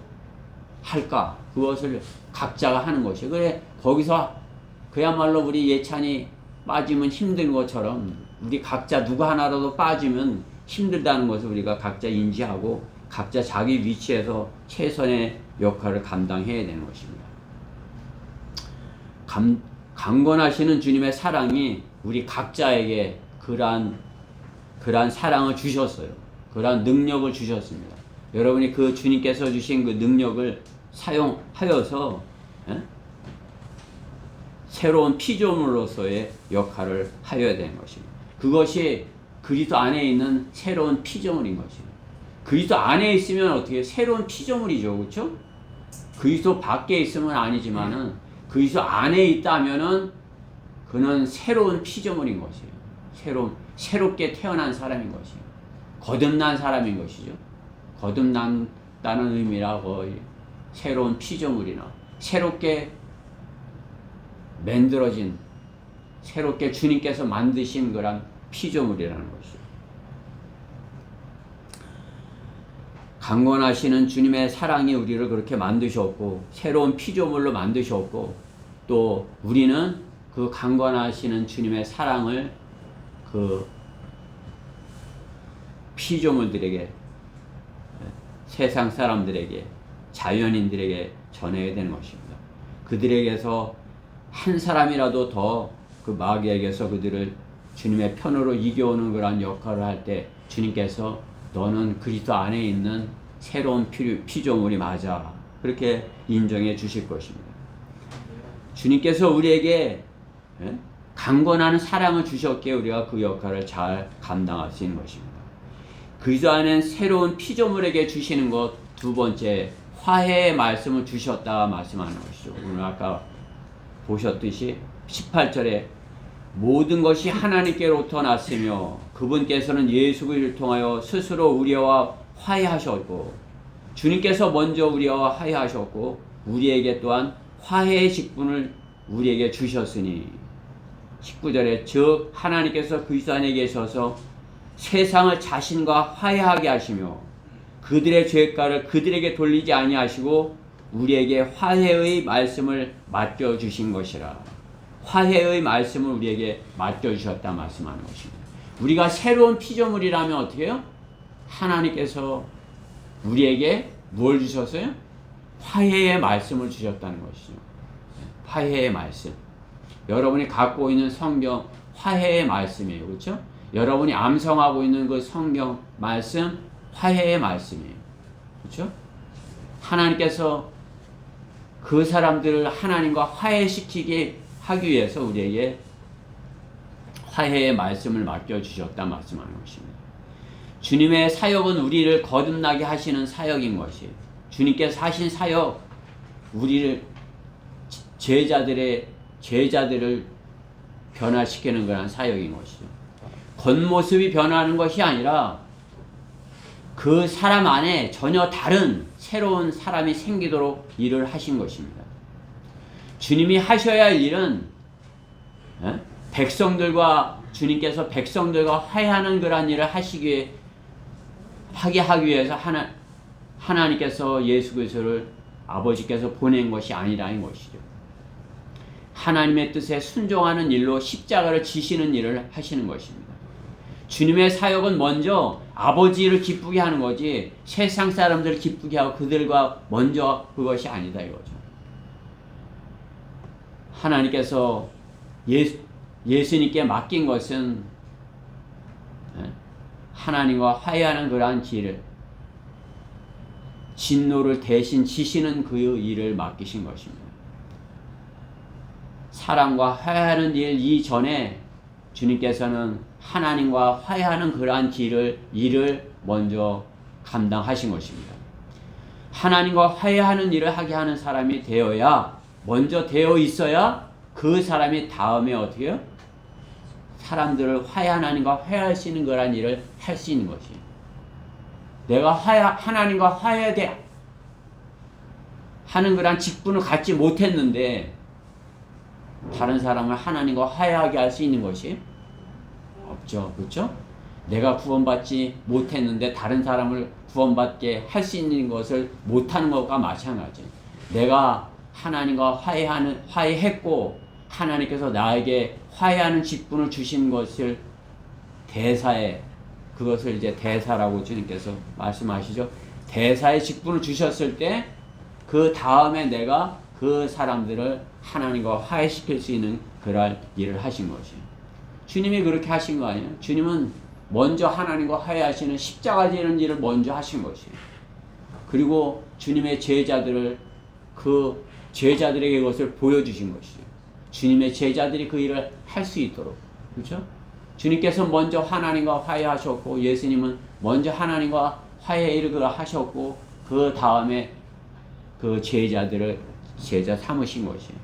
할까? 그것을 각자가 하는 것이에요. 그래 거기서 그야말로 우리 예찬이 빠지면 힘든 것처럼 우리 각자 누구 하나라도 빠지면 힘들다는 것을 우리가 각자 인지하고 각자 자기 위치에서 최선의 역할을 감당해야 되는 것입니다. 강권하시는 주님의 사랑이 우리 각자에게 그러한 사랑을 주셨어요. 그러한 능력을 주셨습니다. 여러분이 그 주님께서 주신 그 능력을 사용하여서 새로운 피조물로서의 역할을 하여야 되는 것입니다. 그것이 그리스도 안에 있는 새로운 피조물인 것입니다. 그리스도 안에 있으면 어떻게 새로운 피조물이죠, 그렇죠? 그리스도 밖에 있으면 아니지만은 그리스도 안에 있다면은 그는 새로운 피조물인 것이에요. 새롭게 태어난 사람인 것이에요. 거듭난 사람인 것이죠. 거듭난다는 의미라 거의 새로운 피조물이나 새롭게 만들어진, 새롭게 주님께서 만드신 그런 피조물이라는 것이죠. 강권하시는 주님의 사랑이 우리를 그렇게 만드셨고 새로운 피조물로 만드셨고 또 우리는 그 강권하시는 주님의 사랑을 그 피조물들에게, 세상 사람들에게, 자연인들에게 전해야 되는 것입니다. 그들에게서 한 사람이라도 더 그 마귀에게서 그들을 주님의 편으로 이겨오는 그런 역할을 할 때 주님께서 너는 그리스도 안에 있는 새로운 피조물이 맞아. 그렇게 인정해 주실 것입니다. 주님께서 우리에게 강권하는 사랑을 주셨기에 우리가 그 역할을 잘 감당할 수 있는 것입니다. 그리스도 안에 새로운 피조물에게 주시는 것 두 번째, 화해의 말씀을 주셨다 말씀하는 것이죠. 오늘 아까 보셨듯이 18절에 모든 것이 하나님께로부터 났으며 그분께서는 예수 그리스도를 통하여 스스로 우리와 화해하셨고, 주님께서 먼저 우리와 화해하셨고 우리에게 또한 화해의 직분을 우리에게 주셨으니 19절에 즉 하나님께서 그리스도 안에 계셔서 세상을 자신과 화해하게 하시며 그들의 죄가를 그들에게 돌리지 아니하시고 우리에게 화해의 말씀을 맡겨 주신 것이라. 화해의 말씀을 우리에게 맡겨 주셨다 말씀하는 것입니다. 우리가 새로운 피조물이라면 어떻게 해요? 하나님께서 우리에게 뭘 주셨어요? 화해의 말씀을 주셨다는 것이죠. 화해의 말씀. 여러분이 갖고 있는 성경 화해의 말씀이에요. 그렇죠? 여러분이 암송하고 있는 그 성경 말씀 화해의 말씀이에요. 그렇죠? 하나님께서 그 사람들을 하나님과 화해시키게 하기 위해서 우리에게 화해의 말씀을 맡겨주셨다 말씀하는 것입니다. 주님의 사역은 우리를 거듭나게 하시는 사역인 것이에요. 주님께서 하신 사역, 우리를 제자들을 변화시키는 그런 사역인 것이죠. 겉모습이 변화하는 것이 아니라 그 사람 안에 전혀 다른 새로운 사람이 생기도록 일을 하신 것입니다. 주님이 하셔야 할 일은 주님께서 백성들과 화해하는 그런 일을 하게 하기 위해서 하나님께서 예수 그리스도를 아버지께서 보낸 것이 아니라는 것이죠. 하나님의 뜻에 순종하는 일로 십자가를 지시는 일을 하시는 것입니다. 주님의 사역은 먼저 아버지를 기쁘게 하는 거지 세상 사람들을 기쁘게 하고 그들과 먼저 그것이 아니다 이거죠. 하나님께서 예수님께 맡긴 것은 하나님과 화해하는 그러한 길을 진노를 대신 지시는 그 일을 맡기신 것입니다. 사람과 화해하는 일 이전에 주님께서는 하나님과 화해하는 그러한 일을 먼저 감당하신 것입니다. 하나님과 화해하는 일을 하게 하는 사람이 먼저 되어 있어야 그 사람이 다음에 어떻게 해요? 사람들을 하나님과 화해할 수 있는 그러한 일을 할 수 있는 것이에요. 내가 하나님과 화해하는 그러한 직분을 갖지 못했는데 다른 사람을 하나님과 화해하게 할 수 있는 것이 없죠. 그렇죠? 내가 구원받지 못했는데 다른 사람을 구원받게 할 수 있는 것을 못하는 것과 마찬가지예요. 내가 하나님과 화해했고 하나님께서 나에게 화해하는 직분을 주신 것을 그것을 이제 대사라고 주님께서 말씀하시죠. 대사의 직분을 주셨을 때 그 다음에 내가 그 사람들을 하나님과 화해시킬 수 있는 그런 일을 하신 것이에요. 주님이 그렇게 하신 거 아니에요? 주님은 먼저 하나님과 화해하시는 십자가 지는 일을 먼저 하신 것이에요. 그리고 주님의 제자들에게 그것을 보여주신 것이죠. 주님의 제자들이 그 일을 할 수 있도록. 그렇죠? 주님께서 먼저 하나님과 화해하셨고 예수님은 먼저 하나님과 화해 일을 하셨고 그 다음에 그 제자들을 제자 삼으신 것이에요.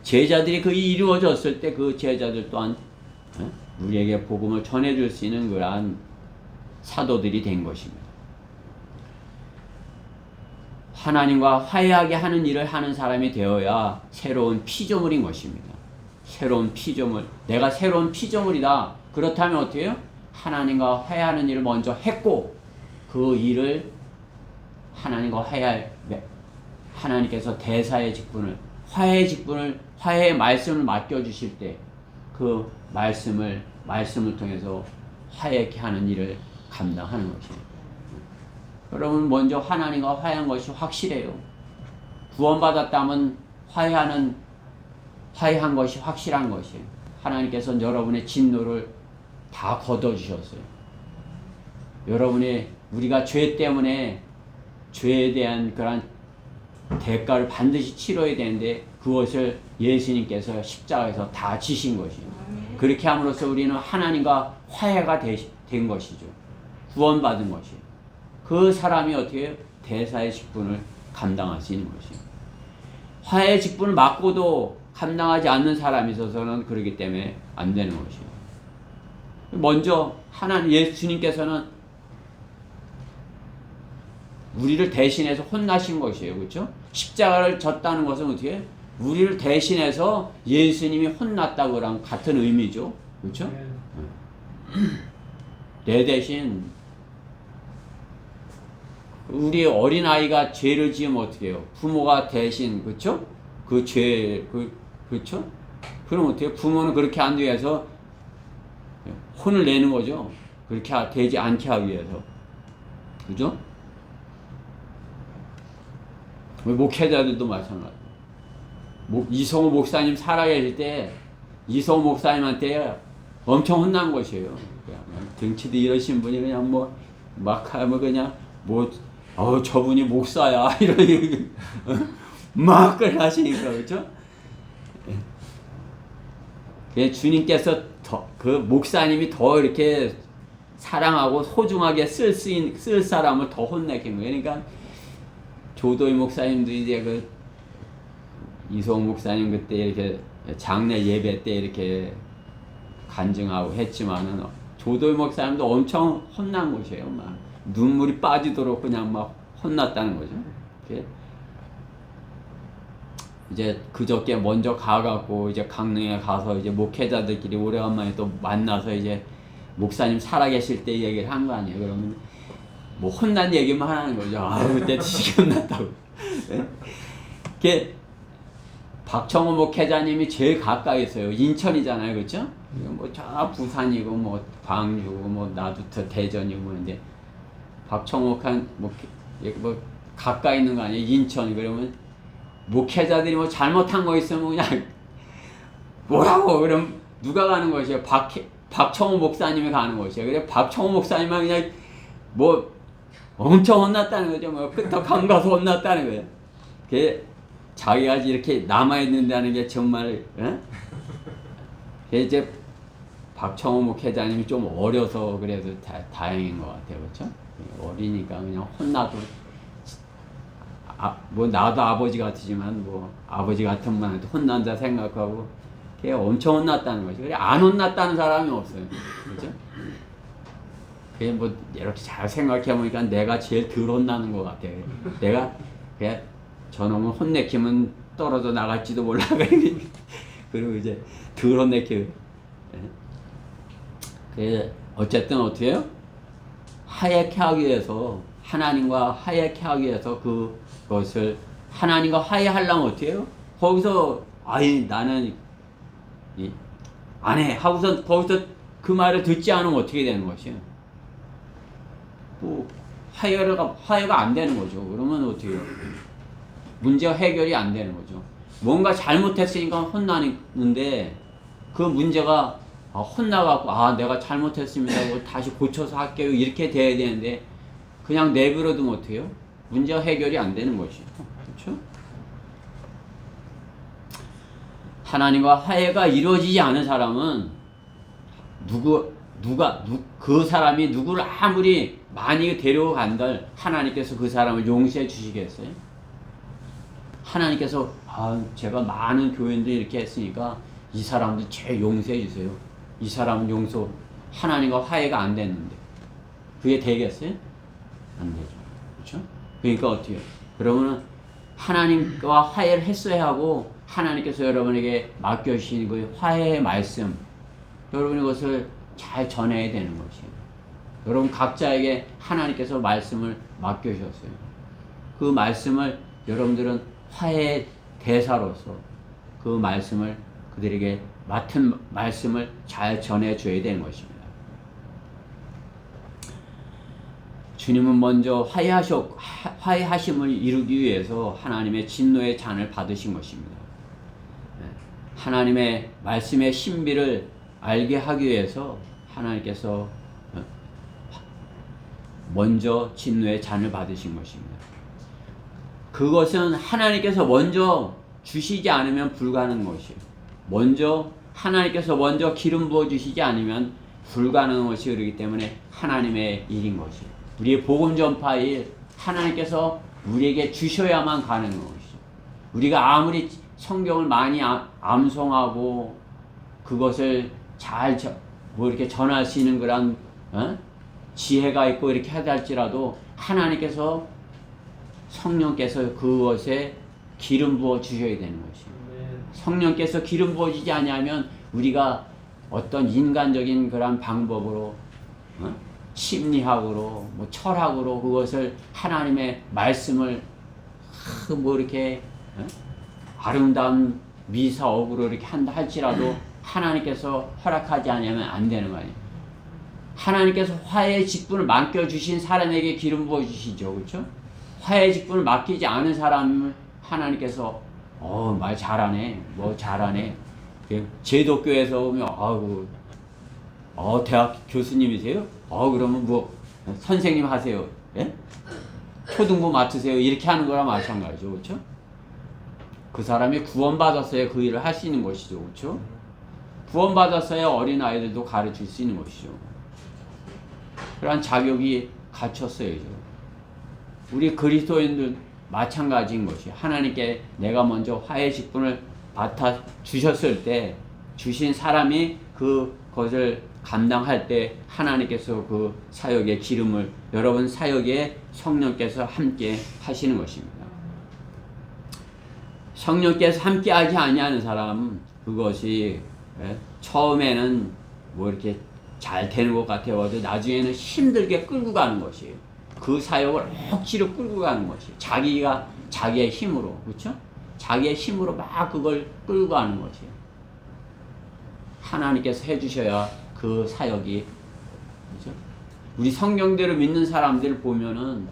제자들이 그 일이 이루어졌을 때 그 제자들 또한 우리에게 복음을 전해줄 수 있는 그러한 사도들이 된 것입니다. 하나님과 화해하게 하는 일을 하는 사람이 되어야 새로운 피조물인 것입니다. 새로운 피조물. 내가 새로운 피조물이다. 그렇다면 어떻게 해요? 하나님과 화해하는 일을 먼저 했고 그 일을 하나님과 하나님께서 대사의 직분을 화해의 말씀을 맡겨주실 때 그 말씀을 통해서 화해케 하는 일을 감당하는 것이에요. 여러분 먼저 하나님과 화해한 것이 확실해요. 구원받았다면 화해한 것이 확실한 것이에요. 하나님께서는 여러분의 진노를 다 걷어주셨어요. 우리가 죄 때문에 죄에 대한 그런 대가를 반드시 치러야 되는데 그것을 예수님께서 십자가에서 다 지신 것이에요. 그렇게 함으로써 우리는 하나님과 화해가 된 것이죠. 구원받은 것이에요. 그 사람이 어떻게 해요? 대사의 직분을 감당할 수 있는 것이에요. 화해의 직분을 맡고도 감당하지 않는 사람이 있어서는 그러기 때문에 안 되는 것이에요. 먼저 예수님께서는 우리를 대신해서 혼나신 것이에요. 그렇죠? 십자가를 졌다는 것은 어떻게 해요? 우리를 대신해서 예수님이 혼났다고 랑 같은 의미죠. 그렇죠? 내 대신 우리 어린아이가 죄를 지으면 어떻게 해요? 부모가 대신, 그쵸? 그쵸? 그럼 어떻게 해요? 부모는 그렇게 하기 위해서 혼을 내는 거죠. 그렇게 되지 않게 하기 위해서. 그죠? 목회자들도 마찬가지. 이성호 목사님 살아계실 때 이성호 목사님한테 엄청 혼난 것이에요. 그냥 등치도 이러신 분이 그냥 뭐 막 하면 그냥 뭐 저분이 목사야 이런 막 그래 하시니까 그렇죠? 주님께서 그 목사님이 더 이렇게 사랑하고 소중하게 쓸 사람을 더 혼내킨 거예요. 그러니까 조도희 목사님도 이제 그 이성 목사님 그때 이렇게 장례 예배 때 이렇게 간증하고 했지만은 조도희 목사님도 엄청 혼난 것이에요. 막 눈물이 빠지도록 그냥 막 혼났다는 거죠. 이렇게 이제 그저께 먼저 가갖고 이제 강릉에 가서 이제 목회자들끼리 오래간만에 또 만나서 이제 목사님 살아계실 때 얘기를 한 거 아니에요. 그러면 뭐 혼난 얘기만 하는 거죠. 아유 그때 지금 났다고. 이게 박청호 목회자님이 제일 가까이 있어요. 인천이잖아요, 그렇죠? 뭐 저 부산이고 뭐 광주고 뭐 나도 대전이고 뭐 이제 박청호 뭐 가까이 있는 거 아니에요? 인천. 그러면 목회자들이 뭐 잘못한 거 있으면 그냥 뭐라고 그럼 누가 가는 것이에요? 박청호 목사님이 가는 것이에요. 그래 박청호 목사님은 그냥 뭐 엄청 혼났다는 거죠. 뭐 끄떡 안 가서 혼났다는 거예요. 그게 자기가 이렇게 남아있는다는 게 정말, 이제 박청호 목회자님이 좀 어려서 그래도 다행인 것 같아요. 그렇죠? 어리니까 그냥 혼나도, 뭐 나도 아버지 같지만 뭐 아버지 같은 분한테 혼난다 생각하고 걔 엄청 혼났다는 거죠. 그래 안 혼났다는 사람이 없어요. 그렇죠? 그게 뭐 이렇게 잘 생각해 보니까 내가 제일 덜 혼나는 것 같아요. 내가 그냥 저놈은 혼내키면 떨어져 나갈지도 몰라. 그리고 이제 덜 혼내키고. 어쨌든 어떻게 해요? 하얗게 하기 위해서 하나님과 하얗게 하기 위해서 그것을 하나님과 화해하려면 어떻게 해요? 거기서 나는 안 해 하고서 거기서 그 말을 듣지 않으면 어떻게 되는 것이에요? 또 화해가 안 되는 거죠. 그러면 어떻게 해요? 문제가 해결이 안 되는 거죠. 뭔가 잘못했으니까 혼나는데 그 문제가 혼나갖고 내가 잘못했습니다 하고 다시 고쳐서 할게요 이렇게 돼야 되는데 그냥 내버려두면 어때요? 문제가 해결이 안 되는 것이죠. 그렇죠? 하나님과 화해가 이루어지지 않은 사람은 그 사람이 누구를 아무리 많이 데려간들 하나님께서 그 사람을 용서해 주시겠어요? 하나님께서 제가 많은 교인들 이렇게 했으니까 이 사람들 제 용서해 주세요. 이 사람은 하나님과 화해가 안 됐는데 그게 되겠어요? 안 되죠. 그렇죠? 그러니까 어떻게 해요? 그러면 하나님과 화해를 했어야 하고 하나님께서 여러분에게 맡겨주신 그 화해의 말씀 여러분이 그것을 잘 전해야 되는 것이에요. 여러분 각자에게 하나님께서 말씀을 맡겨주셨어요. 그 말씀을 여러분들은 화해의 대사로서 그 말씀을 그들에게 맡은 말씀을 잘 전해줘야 되는 것입니다. 주님은 먼저 화해하심을 이루기 위해서 하나님의 진노의 잔을 받으신 것입니다. 하나님의 말씀의 신비를 알게 하기 위해서 하나님께서 먼저 진노의 잔을 받으신 것입니다. 그것은 하나님께서 먼저 주시지 않으면 불가능한 것이에요. 하나님께서 먼저 기름 부어 주시지 않으면 불가능한 것이 그렇기 때문에 하나님의 일인 것이에요. 우리의 복음 전파일 하나님께서 우리에게 주셔야만 가능한 것이죠. 우리가 아무리 성경을 많이 암송하고 그것을 잘 이렇게 전할 수 있는 그런 지혜가 있고 이렇게 하다 할지라도 하나님께서 성령께서 그것에 기름 부어 주셔야 되는 것이에요. 성령께서 기름 부어 주지 않으면 우리가 어떤 인간적인 그런 방법으로 심리학으로 뭐 철학으로 그것을 하나님의 말씀을 뭐 이렇게 아름다운 미사업으로 이렇게 한다 할지라도 하나님께서 허락하지 않으면 안 되는 거 아니에요. 하나님께서 화해의 직분을 맡겨주신 사람에게 기름 부어주시죠. 그렇죠? 화해의 직분을 맡기지 않은 사람을 하나님께서 말 잘하네, 뭐 잘하네. 제독교에서 오면 아이고, 대학 교수님이세요? 그러면 뭐 선생님 하세요. 예? 초등부 맡으세요. 이렇게 하는 거랑 마찬가지죠. 그렇죠? 그 사람이 구원받았어야 그 일을 할 수 있는 것이죠. 그렇죠? 구원받았어야 어린아이들도 가르칠 수 있는 것이죠. 그러한 자격이 갖췄어야죠. 우리 그리스도인들 마찬가지인 것이 하나님께 내가 먼저 화해 직분을 맡아 주셨을 때 주신 사람이 그것을 감당할 때 하나님께서 그 사역의 기름을 여러분 사역에 성령께서 함께 하시는 것입니다. 성령께서 함께 하지 아니하는 사람 그것이 처음에는 뭐 이렇게 잘 되는 것 같아도 나중에는 힘들게 끌고 가는 것이에요. 그 사역을 억지로 끌고 가는 것이에요. 자기가 자기의 힘으로, 그렇죠? 자기의 힘으로 막 그걸 끌고 가는 것이에요. 하나님께서 해주셔야 그 사역이, 그렇죠? 우리 성경대로 믿는 사람들 보면은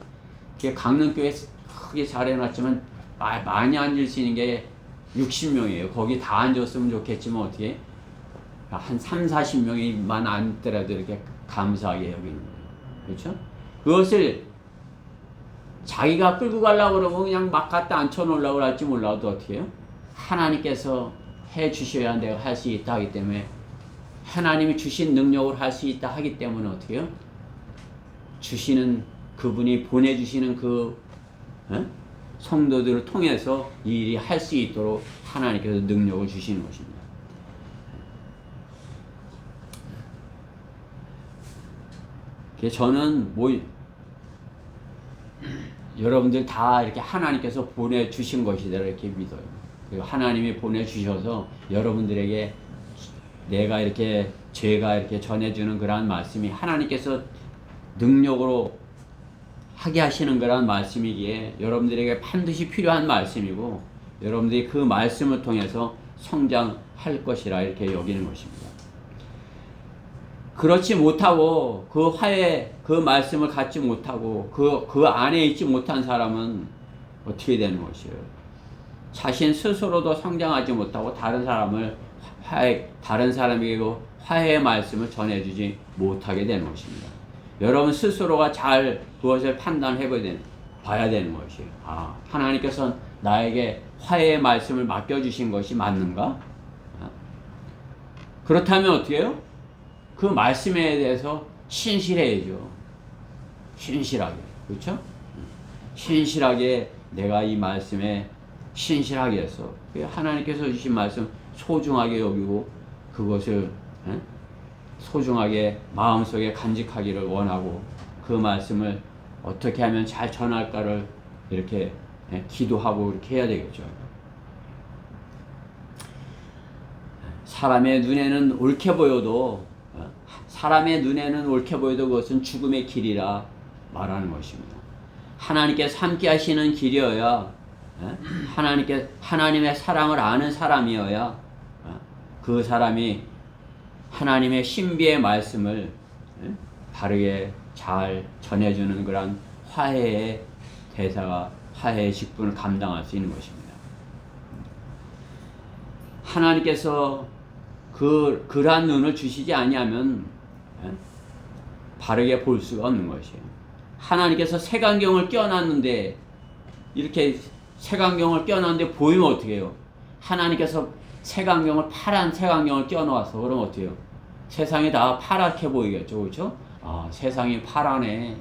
강릉교회 크게 잘 해놨지만 많이 앉을 수 있는 게 60명이에요. 거기 다 앉았으면 좋겠지만 어떻게 한 3, 40명이만 앉더라도 이렇게 감사하게 여기는 거예요. 그렇죠? 그것을 자기가 끌고 가려고 그러면 그냥 막 갖다 앉혀놓으려고 할지 몰라도 어떻게 해요? 하나님께서 해 주셔야 내가 할 수 있다 하기 때문에 하나님이 주신 능력을 할 수 있다 하기 때문에 어떻게 해요? 주시는 그분이 보내주시는 성도들을 통해서 이 일이 할 수 있도록 하나님께서 능력을 주시는 것입니다. 저는 여러분들 다 이렇게 하나님께서 보내주신 것이다 이렇게 믿어요. 그리고 하나님이 보내주셔서 여러분들에게 제가 이렇게 전해주는 그러한 말씀이 하나님께서 능력으로 하게 하시는 그러한 말씀이기에 여러분들에게 반드시 필요한 말씀이고 여러분들이 그 말씀을 통해서 성장할 것이라 이렇게 여기는 것입니다. 그렇지 못하고 그 화해 그 말씀을 갖지 못하고 그 안에 있지 못한 사람은 어떻게 되는 것이에요? 자신 스스로도 성장하지 못하고 다른 사람에게 화해의 말씀을 전해주지 못하게 되는 것입니다. 여러분 스스로가 잘 그것을 봐야 되는 것이에요. 하나님께서 나에게 화해의 말씀을 맡겨주신 것이 맞는가? 그렇다면 어떻게 해요? 그 말씀에 대해서 신실해야죠. 신실하게. 그렇죠? 신실하게 내가 이 말씀에 신실하게 해서 하나님께서 주신 말씀 소중하게 여기고 그것을 소중하게 마음속에 간직하기를 원하고 그 말씀을 어떻게 하면 잘 전할까를 이렇게 기도하고 이렇게 해야 되겠죠. 사람의 눈에는 옳게 보여도 그것은 죽음의 길이라 말하는 것입니다. 하나님께서 함께 하시는 길이어야 하나님의 사랑을 아는 사람이어야 그 사람이 하나님의 신비의 말씀을 바르게 잘 전해주는 그런 화해의 화해의 직분을 감당할 수 있는 것입니다. 하나님께서 그러한 눈을 주시지 아니하면 바르게 볼 수가 없는 것이에요. 하나님께서 색안경을 껴놨는데 이렇게 색안경을 껴놨는데 보이면 어떻게 해요? 하나님께서 파란 색안경을 껴놓아서 그러면 어떻게 해요? 세상이 다 파랗게 보이겠죠. 그렇죠? 세상이 파라네.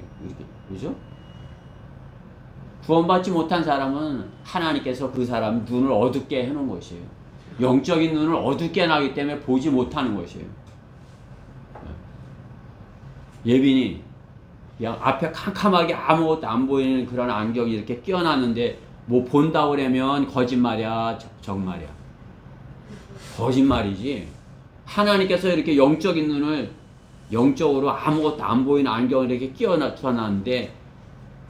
그렇죠? 구원받지 못한 사람은 하나님께서 그 사람 눈을 어둡게 해놓은 것이에요. 영적인 눈을 어둡게 나기 때문에 보지 못하는 것이에요. 예빈이 그냥 앞에 캄캄하게 아무것도 안 보이는 그런 안경이 이렇게 끼워놨는데 뭐 본다 그러면 거짓말이야, 정말이야. 거짓말이지. 하나님께서 이렇게 영적인 눈을 영적으로 아무것도 안 보이는 안경을 이렇게 끼워 나타났는데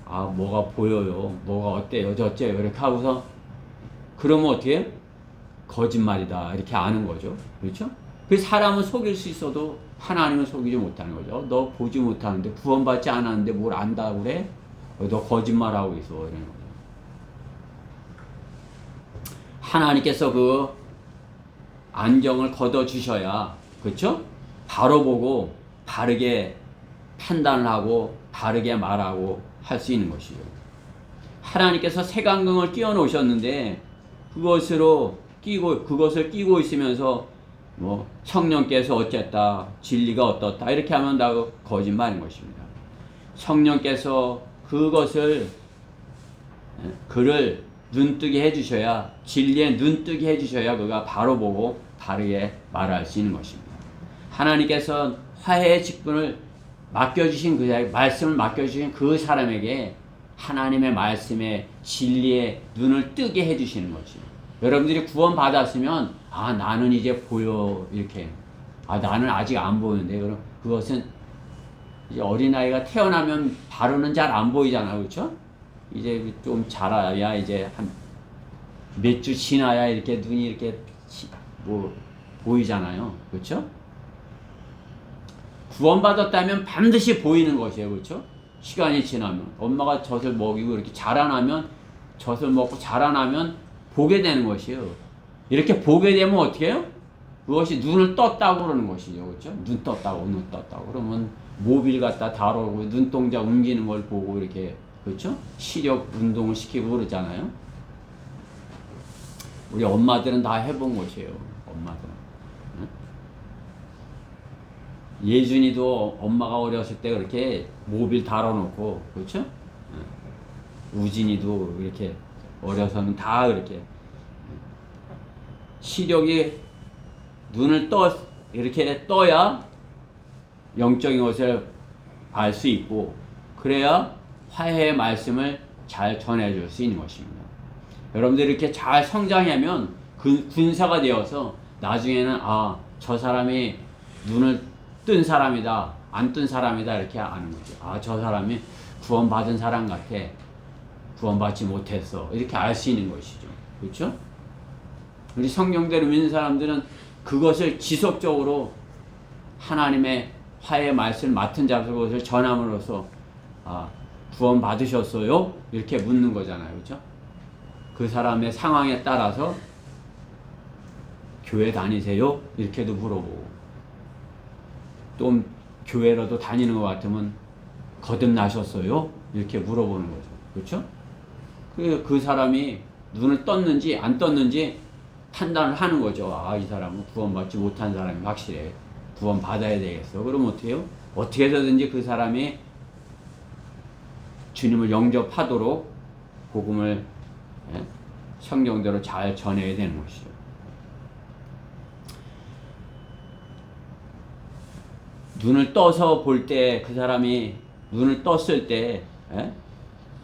아 뭐가 보여요, 뭐가 어때요, 저째요 이렇게 하고서 그러면 어떻게 해요? 거짓말이다 이렇게 아는 거죠. 그렇죠? 그 사람은 속일 수 있어도 하나님은 속이지 못하는 거죠. 너 보지 못하는데 구원받지 않았는데 뭘 안다고 그래? 너 거짓말하고 있어 이러는 거죠. 하나님께서 그 안경을 걷어 주셔야 그렇죠? 바로 보고 바르게 판단을 하고 바르게 말하고 할 수 있는 것이죠. 하나님께서 색안경을 끼워 놓으셨는데 그것을 끼고 있으면서 뭐 성령께서 어쨌다, 진리가 어떻다 이렇게 하면 다 거짓말인 것입니다. 성령께서 그를 눈뜨게 해주셔야, 진리에 눈뜨게 해주셔야 그가 바로 보고 바르게 말할 수 있는 것입니다. 하나님께서 화해의 직분을 맡겨주신 말씀을 맡겨주신 그 사람에게 하나님의 말씀에 진리의 눈을 뜨게 해주시는 것이죠. 여러분들이 구원 받았으면 아 나는 이제 보여 이렇게 아 나는 아직 안 보이는데 그럼 그것은 이제 어린아이가 태어나면 바로는 잘 안 보이잖아요. 그렇죠? 이제 좀 자라야 이제 한 몇 주 지나야 이렇게 눈이 이렇게 보이잖아요. 그렇죠? 구원받았다면 반드시 보이는 것이에요. 그렇죠? 시간이 지나면 엄마가 젖을 먹이고 이렇게 자라나면 젖을 먹고 자라나면 보게 되는 것이에요. 이렇게 보게 되면 어떻게 해요? 그것이 눈을 떴다고 그러는 것이죠. 그렇죠? 눈 떴다고 그러면 모빌 갖다 다루고 눈동자 움직이는 걸 보고 이렇게 그렇죠? 시력 운동을 시키고 그러잖아요. 우리 엄마들은 다 해본 것이에요. 엄마들은. 응? 예준이도 엄마가 어렸을 때 그렇게 모빌 달아놓고 그렇죠? 응. 우진이도 이렇게 어려서는 다 그렇게 시력이 눈을 이렇게 떠야 영적인 것을 알 수 있고 그래야 화해의 말씀을 잘 전해줄 수 있는 것입니다. 여러분들 이렇게 잘 성장하면 군사가 되어서 나중에는 아, 저 사람이 눈을 뜬 사람이다, 안 뜬 사람이다 이렇게 아는 거죠. 아, 저 사람이 구원받은 사람 같아, 구원받지 못했어 이렇게 알 수 있는 것이죠. 그렇죠? 우리 성경대로 믿는 사람들은 그것을 지속적으로 하나님의 화해의 말씀을 맡은 자로서 그것을 전함으로써 아, 구원 받으셨어요? 이렇게 묻는 거잖아요. 그렇죠? 그 사람의 상황에 따라서 교회 다니세요? 이렇게도 물어보고 또 교회라도 다니는 것 같으면 거듭나셨어요? 이렇게 물어보는 거죠. 그렇죠? 그 사람이 눈을 떴는지 안 떴는지 판단을 하는 거죠. 아, 이 사람은 구원받지 못한 사람이 확실해. 구원받아야 되겠어. 그럼 어떻게 해요? 어떻게 해서든지 그 사람이 주님을 영접하도록 복음을 성경대로 잘 전해야 되는 것이죠. 눈을 떠서 볼 때 그 사람이 눈을 떴을 때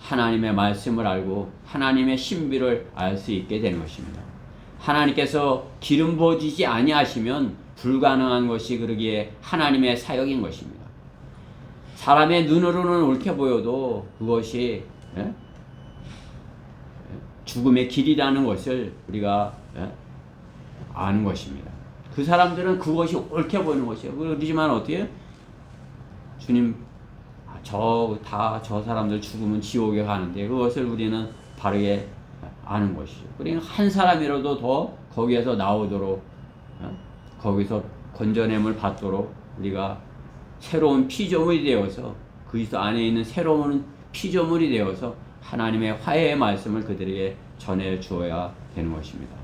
하나님의 말씀을 알고 하나님의 신비를 알 수 있게 되는 것입니다. 하나님께서 기름 부어지지 아니하시면 불가능한 것이 그러기에 하나님의 사역인 것입니다. 사람의 눈으로는 옳게 보여도 그것이 죽음의 길이라는 것을 우리가 아는 것입니다. 그 사람들은 그것이 옳게 보이는 것이에요. 그러지만 어떻게 해요? 주님 저 사람들 죽으면 지옥에 가는데 그것을 우리는 바르게 아는 것이죠. 그러니까 한 사람이라도 더 거기에서 나오도록 거기서 건져냄을 받도록 우리가 새로운 피조물이 되어서 그리스도 안에 있는 새로운 피조물이 되어서 하나님의 화해의 말씀을 그들에게 전해 주어야 되는 것입니다.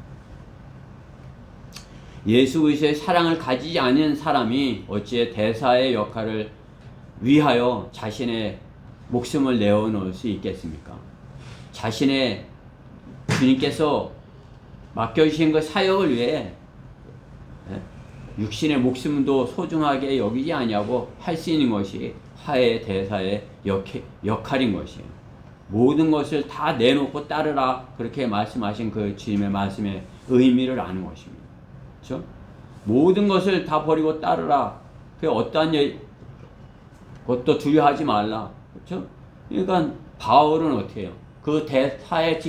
예수 그리스도의 사랑을 가지지 않은 사람이 어찌 대사의 역할을 위하여 자신의 목숨을 내어놓을 수 있겠습니까? 자신의 주님께서 맡겨주신 그 사역을 위해 육신의 목숨도 소중하게 여기지 아니하고 할 수 있는 것이 화해의 대사의 역할인 것이에요. 모든 것을 다 내놓고 따르라 그렇게 말씀하신 그 주님의 말씀의 의미를 아는 것입니다. 그렇죠? 모든 것을 다 버리고 따르라 그 어떠한 것도 두려워하지 말라. 그렇죠? 그러니까 바울은 어떻게 해요? 그 대사의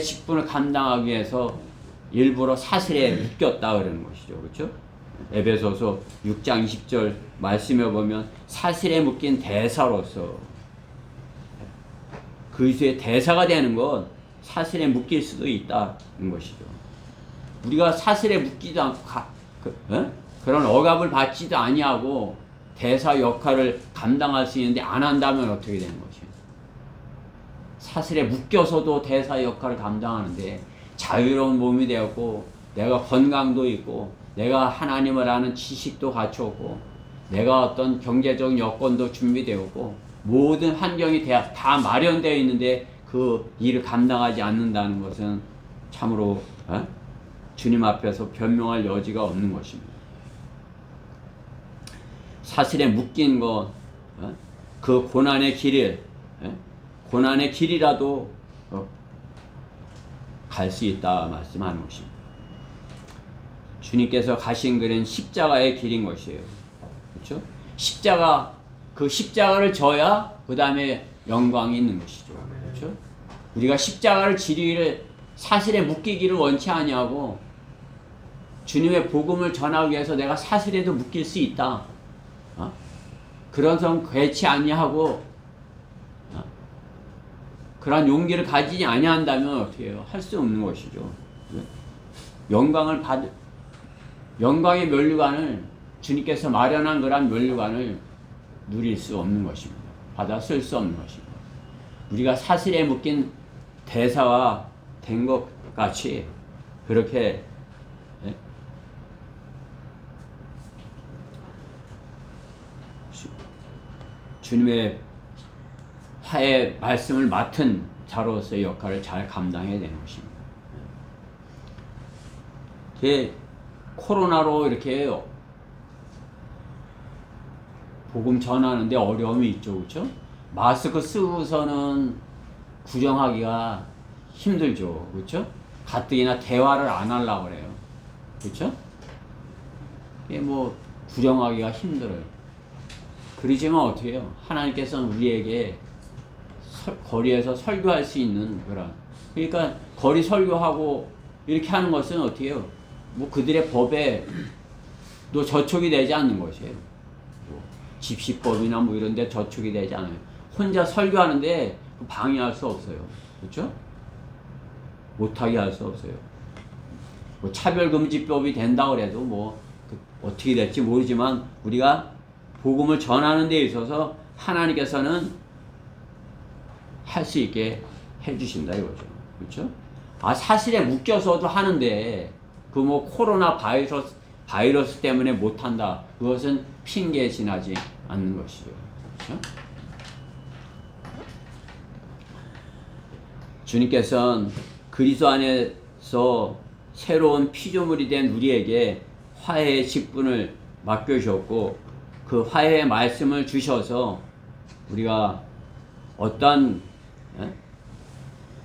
직분을 감당하기 위해서 일부러 사슬에 묶였다 그러는 것이죠. 그렇죠? 에베소서 6장 20절 말씀에 보면 사슬에 묶인 대사로서 그리스도의 대사가 되는 건 사슬에 묶일 수도 있다는 것이죠. 우리가 사슬에 묶이지도 않고 그런 억압을 받지도 아니하고 대사 역할을 감당할 수 있는데 안 한다면 어떻게 되는 것이에요? 사슬에 묶여서도 대사 역할을 감당하는데 자유로운 몸이 되었고 내가 건강도 있고 내가 하나님을 아는 지식도 갖추었고 내가 어떤 경제적 여건도 준비되었고 모든 환경이 다 마련되어 있는데 그 일을 감당하지 않는다는 것은 참으로 주님 앞에서 변명할 여지가 없는 것입니다. 사슬에 묶인 것, 그 고난의 길이라도 갈 수 있다 말씀하는 것입니다. 주님께서 가신 길은 십자가의 길인 것이에요. 그렇죠? 그 십자가를 져야 그 다음에 영광이 있는 것이죠. 그렇죠? 우리가 십자가를 지르기를 사슬에 묶이기를 원치 아니하고 주님의 복음을 전하기 위해서 내가 사슬에도 묶일 수 있다. 그런 성 괴치 아니하고 그러한 용기를 가지지 아니한다면 어떻게 해요? 할 수 없는 것이죠. 영광의 면류관을 주님께서 마련한 그런 면류관을 누릴 수 없는 것입니다. 받아 쓸 수 없는 것입니다. 우리가 사슬에 묶인 대사와 된 것 같이 그렇게 주님의 화의 말씀을 맡은 자로서의 역할을 잘 감당해야 되는 것입니다. 코로나로 이렇게 복음 전하는데 어려움이 있죠. 그렇죠? 마스크 쓰고서는 구정하기가 힘들죠. 그렇죠? 가뜩이나 대화를 안 하려고 그래요. 그렇죠? 이게 구정하기가 힘들어요. 그러지만 어떻게 해요? 하나님께서는 우리에게 거리에서 설교할 수 있는 그러니까 거리 설교하고 이렇게 하는 것은 어떻게 해요? 그들의 법에 또 저촉이 되지 않는 것이에요. 집시법이나 이런 데 저촉이 되지 않아요. 혼자 설교하는데 방해할 수 없어요. 그렇죠? 못하게 할 수 없어요. 차별금지법이 된다고 해도 어떻게 될지 모르지만 우리가 복음을 전하는 데 있어서 하나님께서는 할 수 있게 해주신다 이거죠. 그렇죠? 사실에 묶여서도 하는데 코로나 바이러스 때문에 못한다. 그것은 핑계에 지나지 않는 것이죠. 그렇죠? 주님께서는 그리스도 안에서 새로운 피조물이 된 우리에게 화해의 직분을 맡겨주셨고 그 화해의 말씀을 주셔서 우리가 어떠한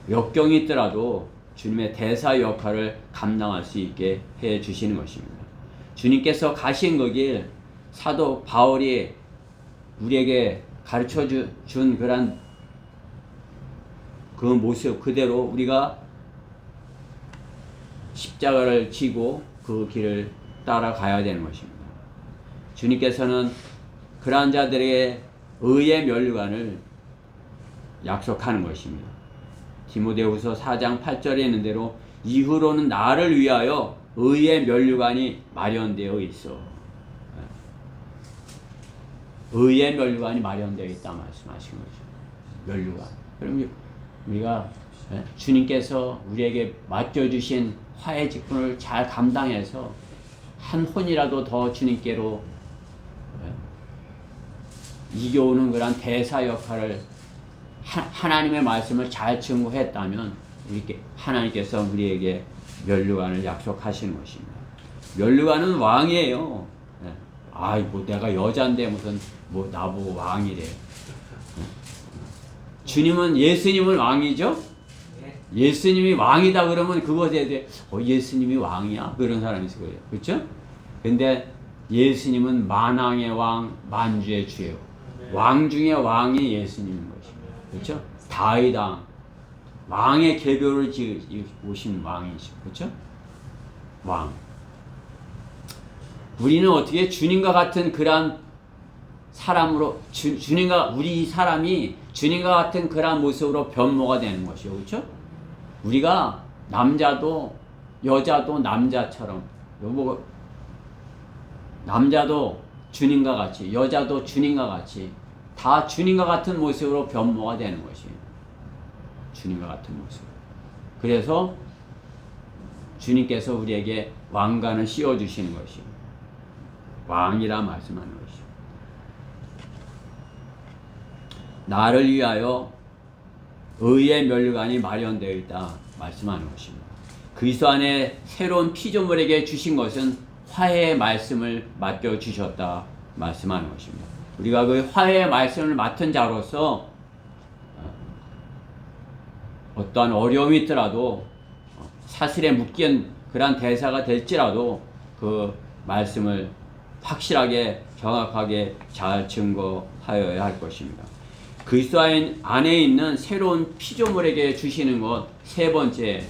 역경이 있더라도 주님의 대사 역할을 감당할 수 있게 해 주시는 것입니다. 주님께서 가신 그 길 사도 바울이 우리에게 가르쳐 준 그런 그 모습 그대로 우리가 십자가를 지고 그 길을 따라가야 되는 것입니다. 주님께서는 그러한 자들에게 의의 면류관을 약속하는 것입니다. 디모데후서 4장 8절에 있는 대로 이후로는 나를 위하여 의의 면류관이 마련되어 있어. 의의 면류관이 마련되어 있다 말씀하신 거죠. 면류관. 그럼 우리가 주님께서 우리에게 맡겨주신 화해 직분을 잘 감당해서 한 혼이라도 더 주님께로 이겨오는 그런 대사 역할을 하나님의 말씀을 잘 증거했다면 하나님께서 우리에게 면류관을 약속하시는 것입니다. 면류관은 왕이에요. 내가 여잔데 무슨 나보고 왕이래. 주님은 예수님은 왕이죠? 예수님이 왕이다 그러면 그것에 대해 예수님이 왕이야? 그런 사람이 있을 거예요. 그렇죠? 근데 예수님은 만왕의 왕, 만주의 주예요. 왕 중에 왕이 예수님인 것입니다. 그렇죠? 다윗 왕, 왕의 계보를 오신 왕이시죠. 그렇죠? 왕. 우리는 어떻게 주님과 같은 그러한 사람으로 주님과 우리 사람이 주님과 같은 그러한 모습으로 변모가 되는 것이요. 그렇죠? 우리가 남자도 여자도 남자처럼 남자도 주님과 같이 여자도 주님과 같이 다 주님과 같은 모습으로 변모가 되는 것이에요. 주님과 같은 모습. 그래서 주님께서 우리에게 왕관을 씌워주시는 것이에요. 왕이라 말씀하는 것이요. 나를 위하여 의의 멸관이 마련되어 있다 말씀하는 것입니다. 그리스도 안에 새로운 피조물에게 주신 것은 화해의 말씀을 맡겨주셨다 말씀하는 것입니다. 우리가 그 화해의 말씀을 맡은 자로서 어떠한 어려움이 있더라도 사슬에 묶인 그러한 대사가 될지라도 그 말씀을 확실하게 정확하게 잘 증거하여야 할 것입니다. 그리스도 안에 있는 새로운 피조물에게 주시는 것 세 번째,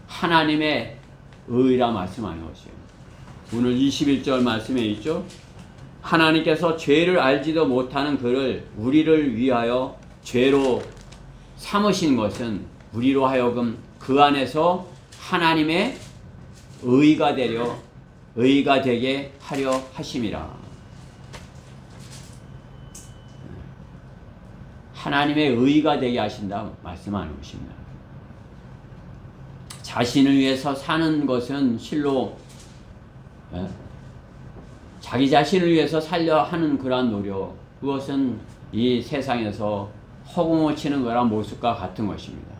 하나님의 의라 말씀하는 것이에요. 오늘 21절 말씀에 있죠. 하나님께서 죄를 알지도 못하는 그를 우리를 위하여 죄로 삼으신 것은 우리로 하여금 그 안에서 하나님의 의가 되게 하려 하심이라. 하나님의 의가 되게 하신다 말씀하는 것입니다. 자신을 위해서 사는 것은 실로 자기 자신을 위해서 살려 하는 그러한 노력, 그것은 이 세상에서 허공을 치는 그런 모습과 같은 것입니다.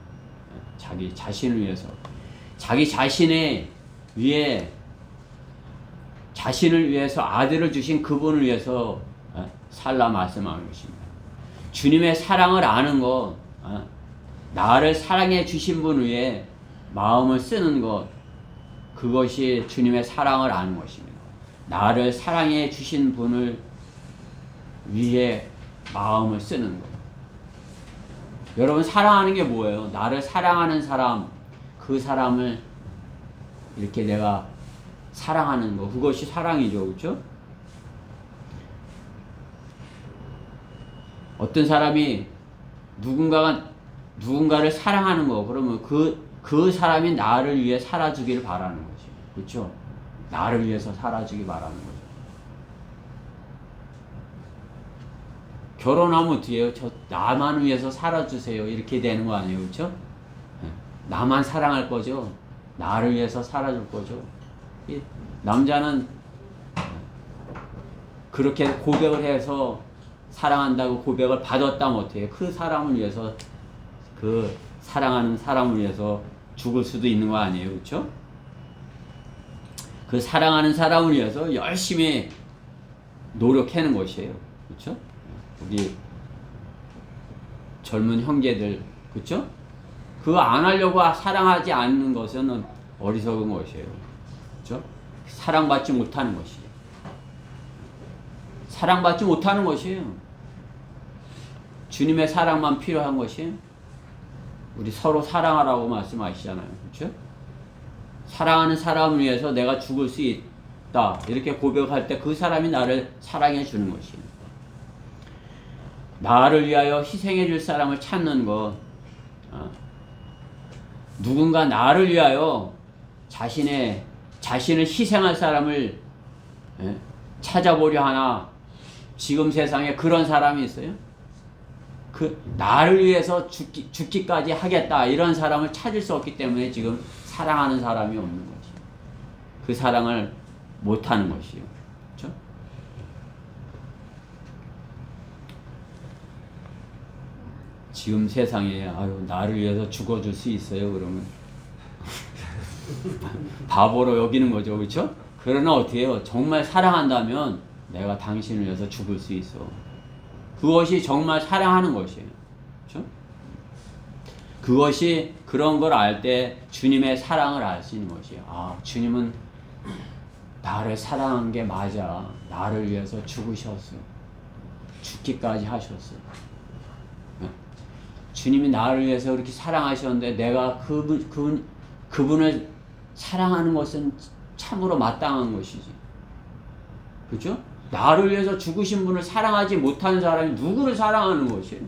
자기 자신을 위해서, 자기 자신을 위해서 아들을 주신 그분을 위해서 살라 말씀하는 것입니다. 주님의 사랑을 아는 것, 나를 사랑해 주신 분 위에 마음을 쓰는 것, 그것이 주님의 사랑을 아는 것입니다. 나를 사랑해 주신 분을 위해 마음을 쓰는 것. 여러분, 사랑하는 게 뭐예요? 나를 사랑하는 사람, 그 사람을 이렇게 내가 사랑하는 거, 그것이 사랑이죠. 그렇죠? 어떤 사람이 누군가를 사랑하는 거, 그러면 그 사람이 나를 위해 살아주기를 바라는 거지. 그렇죠? 나를 위해서 살아주기 바라는 거죠. 결혼하면 어떻게 해요? 나만 위해서 살아주세요. 이렇게 되는 거 아니에요? 그렇죠? 나만 사랑할 거죠? 나를 위해서 살아줄 거죠? 남자는 그렇게 고백을 해서 사랑한다고 고백을 받았다면 어떻게 해요? 그 사람을 위해서, 그 사랑하는 사람을 위해서 죽을 수도 있는 거 아니에요? 그렇죠? 그 사랑하는 사람을 위해서 열심히 노력하는 것이에요. 그렇죠? 우리 젊은 형제들, 그렇죠? 그거 안 하려고 사랑하지 않는 것은 어리석은 것이에요. 그렇죠? 사랑받지 못하는 것이에요. 사랑받지 못하는 것이에요. 주님의 사랑만 필요한 것이에요. 우리 서로 사랑하라고 말씀하시잖아요. 그렇죠? 사랑하는 사람을 위해서 내가 죽을 수 있다, 이렇게 고백할 때 그 사람이 나를 사랑해 주는 것이에요. 나를 위하여 희생해 줄 사람을 찾는 것, 누군가 나를 위하여 자신을 희생할 사람을 찾아보려 하나, 지금 세상에 그런 사람이 있어요? 나를 위해서 죽기까지 하겠다, 이런 사람을 찾을 수 없기 때문에 지금 사랑하는 사람이 없는 거지. 그 사랑을 못하는 것이요. 그렇죠? 지금 세상에 나를 위해서 죽어줄 수 있어요? 그러면 바보로 여기는 거죠. 그렇죠? 그러나 어떻게 해요? 정말 사랑한다면 내가 당신을 위해서 죽을 수 있어. 그것이 정말 사랑하는 것이에요. 그렇죠? 그것이, 그런 걸 알 때 주님의 사랑을 알 수 있는 것이에요. 주님은 나를 사랑한 게 맞아. 나를 위해서 죽으셨어. 죽기까지 하셨어. 주님이 나를 위해서 그렇게 사랑하셨는데 내가 그분을 사랑하는 것은 참으로 마땅한 것이지. 그죠? 나를 위해서 죽으신 분을 사랑하지 못하는 사람이 누구를 사랑하는 것이에요?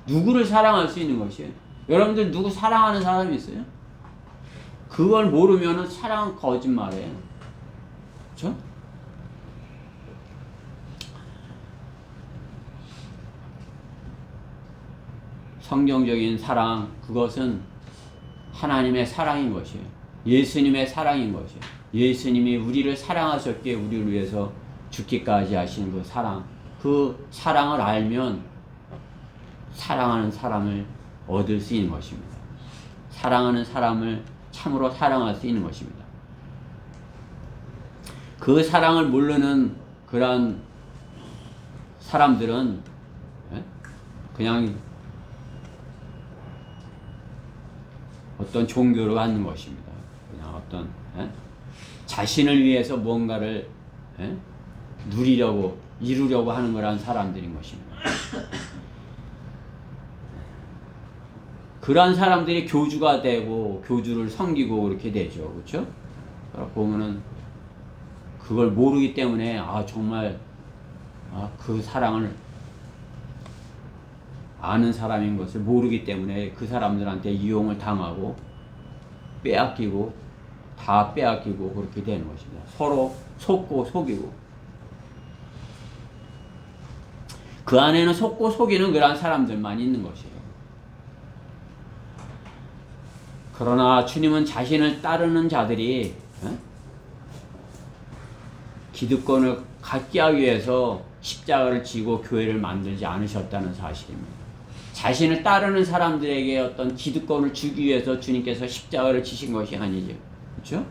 누구를 사랑할 수 있는 것이에요? 여러분들 누구 사랑하는 사람이 있어요? 그걸 모르면은 사랑은 거짓말이에요. 그죠? 성경적인 사랑, 그것은 하나님의 사랑인 것이에요. 예수님의 사랑인 것이에요. 예수님이 우리를 사랑하셨기에 우리를 위해서 죽기까지 하신 그 사랑, 그 사랑을 알면 사랑하는 사람을 얻을 수 있는 것입니다. 사랑하는 사람을 참으로 사랑할 수 있는 것입니다. 그 사랑을 모르는 그런 사람들은 그냥 어떤 종교를 갖는 것입니다. 그냥 어떤 자신을 위해서 뭔가를 누리려고 이루려고 하는 거란 사람들인 것입니다. 그러한 사람들이 교주가 되고 교주를 섬기고 그렇게 되죠. 그렇죠? 보면은 그걸 모르기 때문에 정말 그 사랑을 아는 사람인 것을 모르기 때문에 그 사람들한테 이용을 당하고 빼앗기고 다 빼앗기고 그렇게 되는 것입니다. 서로 속고 속이고 그 안에는 속고 속이는 그런 사람들만 있는 것이에요. 그러나 주님은 자신을 따르는 자들이 기득권을 갖게 하기 위해서 십자가를 지고 교회를 만들지 않으셨다는 사실입니다. 자신을 따르는 사람들에게 어떤 기득권을 주기 위해서 주님께서 십자가를 지신 것이 아니죠. 그렇죠?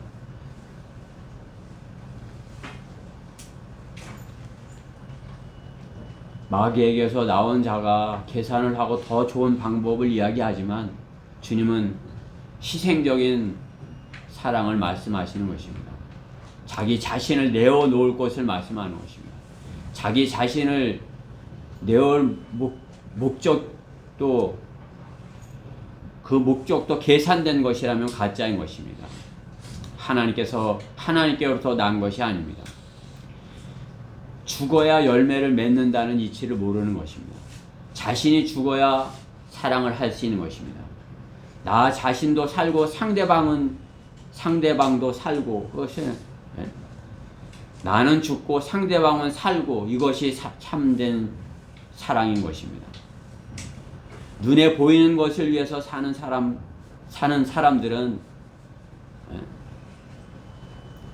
마귀에게서 나온 자가 계산을 하고 더 좋은 방법을 이야기하지만 주님은 희생적인 사랑을 말씀하시는 것입니다. 자기 자신을 내어놓을 것을 말씀하는 것입니다. 자기 자신을 내어올 목적도 그 목적도 계산된 것이라면 가짜인 것입니다. 하나님께로부터 난 것이 아닙니다. 죽어야 열매를 맺는다는 이치를 모르는 것입니다. 자신이 죽어야 사랑을 할 수 있는 것입니다. 나 자신도 살고 상대방도 살고 그것은 나는 죽고 상대방은 살고 이것이 참된 사랑인 것입니다. 눈에 보이는 것을 위해서 사는 사람들은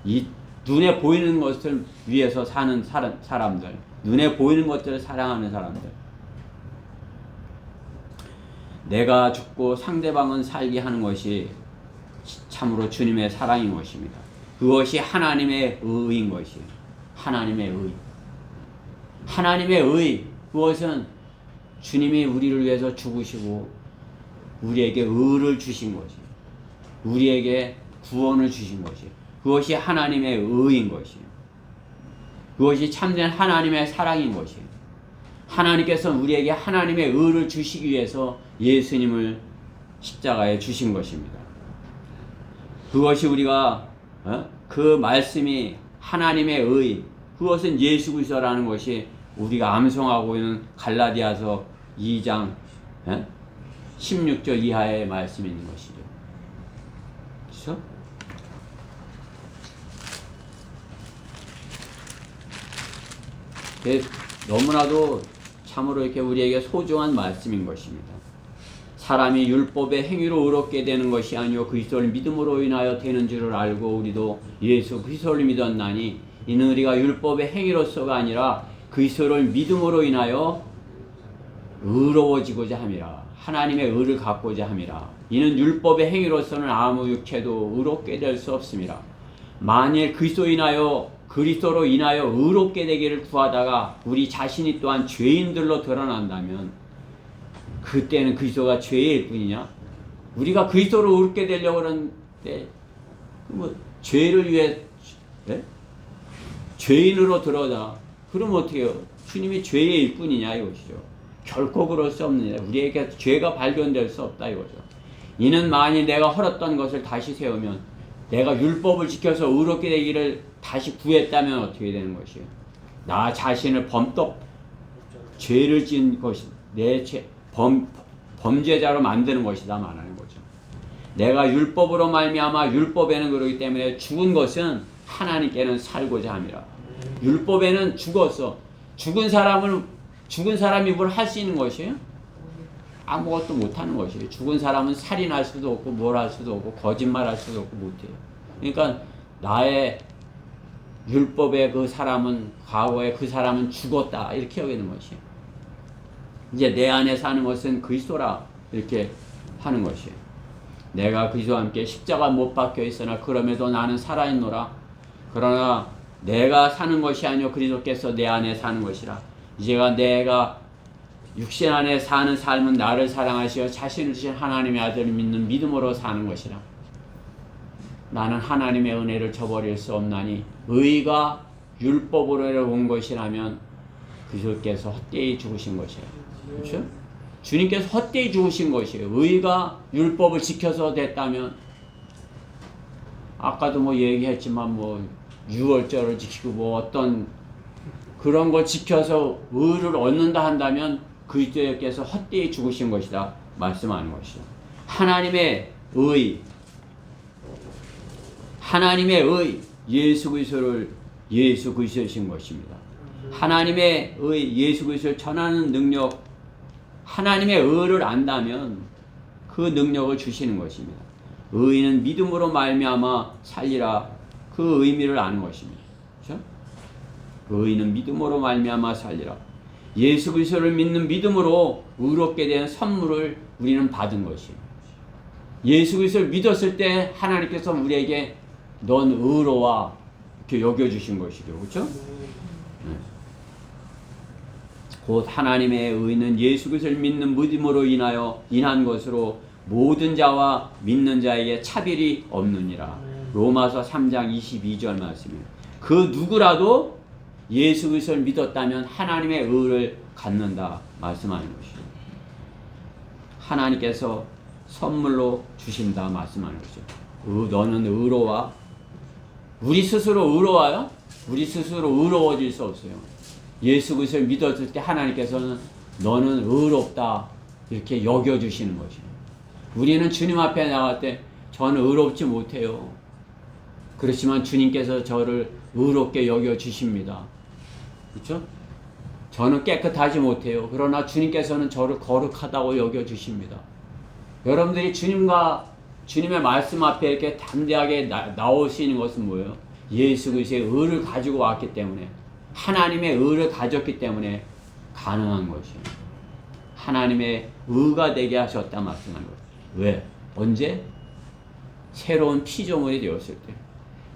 이 눈에 보이는 것을 위해서 사는 사람들, 눈에 보이는 것들을 사랑하는 사람들, 내가 죽고 상대방은 살게 하는 것이 참으로 주님의 사랑인 것입니다. 그것이 하나님의 의인 것이에요. 하나님의 의. 하나님의 의, 그것은 주님이 우리를 위해서 죽으시고 우리에게 의를 주신 것이에요. 우리에게 구원을 주신 것이에요. 그것이 하나님의 의인 것이에요. 그것이 참된 하나님의 사랑인 것이에요. 하나님께서 우리에게 하나님의 의를 주시기 위해서 예수님을 십자가에 주신 것입니다. 그것이 우리가 그 말씀이 하나님의 의, 그것은 예수 그리스도라는 것이 우리가 암송하고 있는 갈라디아서 2장 16절 이하의 말씀이 있는 것이죠. 그렇죠? 너무나도 참으로 이렇게 우리에게 소중한 말씀인 것입니다. 사람이 율법의 행위로 의롭게 되는 것이 아니요 그리스도를 믿음으로 인하여 되는 줄을 알고 우리도 예수 그리스도를 믿었나니 이는 우리가 율법의 행위로서가 아니라 그리스도를 믿음으로 인하여 의로워지고자 함이라. 하나님의 의를 갖고자 함이라. 이는 율법의 행위로서는 아무 육체도 의롭게 될 수 없음이라. 만일 그리스도로 인하여 의롭게 되기를 구하다가 우리 자신이 또한 죄인들로 드러난다면 그때는 그리스도가 죄일 뿐이냐? 우리가 그리스도로 의롭게 되려고 하는데 죄를 위해 죄인으로 들어다. 그럼 어떻게 해요? 주님이 죄의 일뿐이냐 이것이죠. 결코 그럴 수 없느냐. 우리에게 죄가 발견될 수 없다 이거죠. 이는 만일 내가 헐었던 것을 다시 세우면, 내가 율법을 지켜서 의롭게 되기를 다시 구했다면 어떻게 되는 것이에요? 나 자신을 죄를 지은 것이 내 범죄자로 만드는 것이다 말하는 거죠. 내가 율법으로 말미암아, 율법에는 그러기 때문에 죽은 것은 하나님께는 살고자 함이라. 율법에는 죽었어. 죽은 사람이 뭘 할 수 있는 것이에요? 아무것도 못하는 것이에요. 죽은 사람은 살인할 수도 없고 뭘 할 수도 없고 거짓말할 수도 없고 못해요. 그러니까 나의 율법의 그 사람은, 과거에 그 사람은 죽었다 이렇게 여기는 것이에요. 이제 내 안에 사는 것은 그리스도라 이렇게 하는 것이에요. 내가 그리스도와 함께 십자가 못 박혀 있으나 그럼에도 나는 살아있노라. 그러나 내가 사는 것이 아니요 그리스도께서 내 안에 사는 것이라. 이제가 내가 육신 안에 사는 삶은 나를 사랑하시어 자신을 주신 하나님의 아들을 믿는 믿음으로 사는 것이라. 나는 하나님의 은혜를 저버릴 수 없나니 의가 율법으로 온 것이라면 그리스도께서 헛되이 죽으신 것이에요. 그렇죠? 주님께서 헛되이 죽으신 것이에요. 의가 율법을 지켜서 됐다면, 아까도 뭐 얘기했지만 뭐 유월절을 지키고 뭐 어떤 그런 걸 지켜서 의를 얻는다 한다면 그리스도께서 헛되이 죽으신 것이다 말씀하는 것이죠. 하나님의 의, 예수 그리스도신 것입니다. 하나님의 의, 예수 그리스도를 전하는 능력, 하나님의 의를 안다면 그 능력을 주시는 것입니다. 의는 믿음으로 말미암아 살리라. 그 의미를 아는 것입니다. 그렇죠? 의는 믿음으로 말미암아 살리라. 예수 그리스도를 믿는 믿음으로 의롭게 된 선물을 우리는 받은 것이에요. 예수 그리스도를 믿었을 때 하나님께서 우리에게 넌 의로와 이렇게 여겨주신 것이죠. 그렇죠? 곧 하나님의 의는 예수 그리스도를 믿는 믿음으로 인한 것으로 모든 자와 믿는 자에게 차별이 없느니라. 로마서 3장 22절 말씀입니다. 그 누구라도 예수 그리스도를 믿었다면 하나님의 의를 갖는다 말씀하는 것이죠. 하나님께서 선물로 주신다 말씀하는 것이죠. 너는 의로와. 우리 스스로 의로워요? 우리 스스로 의로워질 수 없어요. 예수 그리스도를 믿었을 때 하나님께서는 너는 의롭다 이렇게 여겨주시는 것이에요. 우리는 주님 앞에 나갈 때 저는 의롭지 못해요. 그렇지만 주님께서 저를 의롭게 여겨주십니다. 그렇죠? 저는 깨끗하지 못해요. 그러나 주님께서는 저를 거룩하다고 여겨주십니다. 여러분들이 주님의 말씀 앞에 이렇게 담대하게 나올 수 있는 것은 뭐예요? 예수 그리스도의 의를 가지고 왔기 때문에, 하나님의 의를 가졌기 때문에 가능한 것이에요. 하나님의 의가 되게 하셨다 말씀하는 거예요. 왜? 언제? 새로운 피조물이 되었을 때.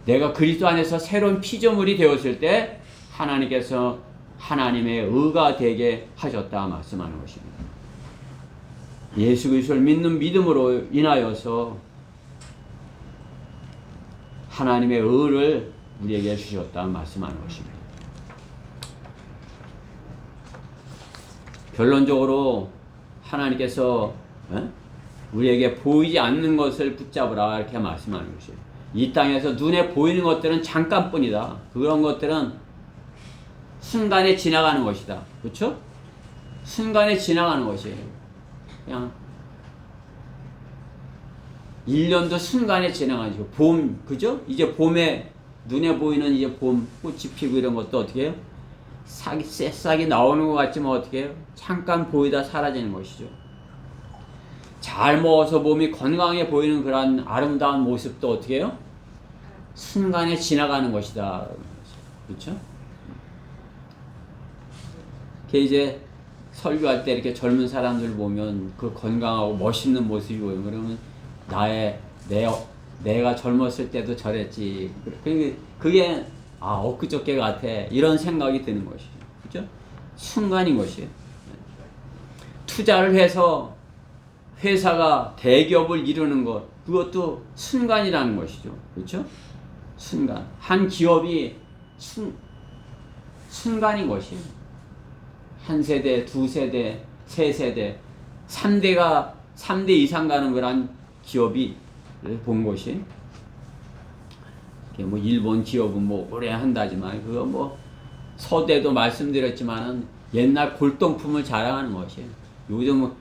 내가 그리스도 안에서 새로운 피조물이 되었을 때 하나님께서 하나님의 의가 되게 하셨다 말씀하는 것입니다. 예수 그리스도를 믿는 믿음으로 인하여서 하나님의 의를 우리에게 주셨다 말씀하는 것입니다. 결론적으로 하나님께서 우리에게 보이지 않는 것을 붙잡으라 이렇게 말씀하는 것이에요. 이 땅에서 눈에 보이는 것들은 잠깐뿐이다. 그런 것들은 순간에 지나가는 것이다. 그렇죠? 순간에 지나가는 것이에요. 그냥 1년도 순간에 지나가죠. 봄, 그죠? 이제 봄에 눈에 보이는 이제 봄 꽃이 피고 이런 것도 어떻게 해요? 새싹이 나오는 것 같지만 어떻게 해요? 잠깐 보이다 사라지는 것이죠. 잘 먹어서 몸이 건강해 보이는 그런 아름다운 모습도 어떻게 해요? 순간에 지나가는 것이다. 그렇죠? 이제 설교할 때 이렇게 젊은 사람들 보면 그 건강하고 멋있는 모습이 보여요. 그러면 내가 젊었을 때도 저랬지. 그게 엊그저께 같아. 이런 생각이 드는 것이죠. 그죠? 순간인 것이에요. 투자를 해서 회사가 대기업을 이루는 것, 그것도 순간이라는 것이죠. 그렇죠? 순간. 한 기업이 순간인 것이에요. 한 세대, 두 세대, 세 세대, 3대 이상 가는 거란 기업이 본 것이, 뭐 일본 기업은 뭐 오래 한다지만 그거 뭐 서대도 말씀드렸지만은 옛날 골동품을 자랑하는 것이에요. 요즘은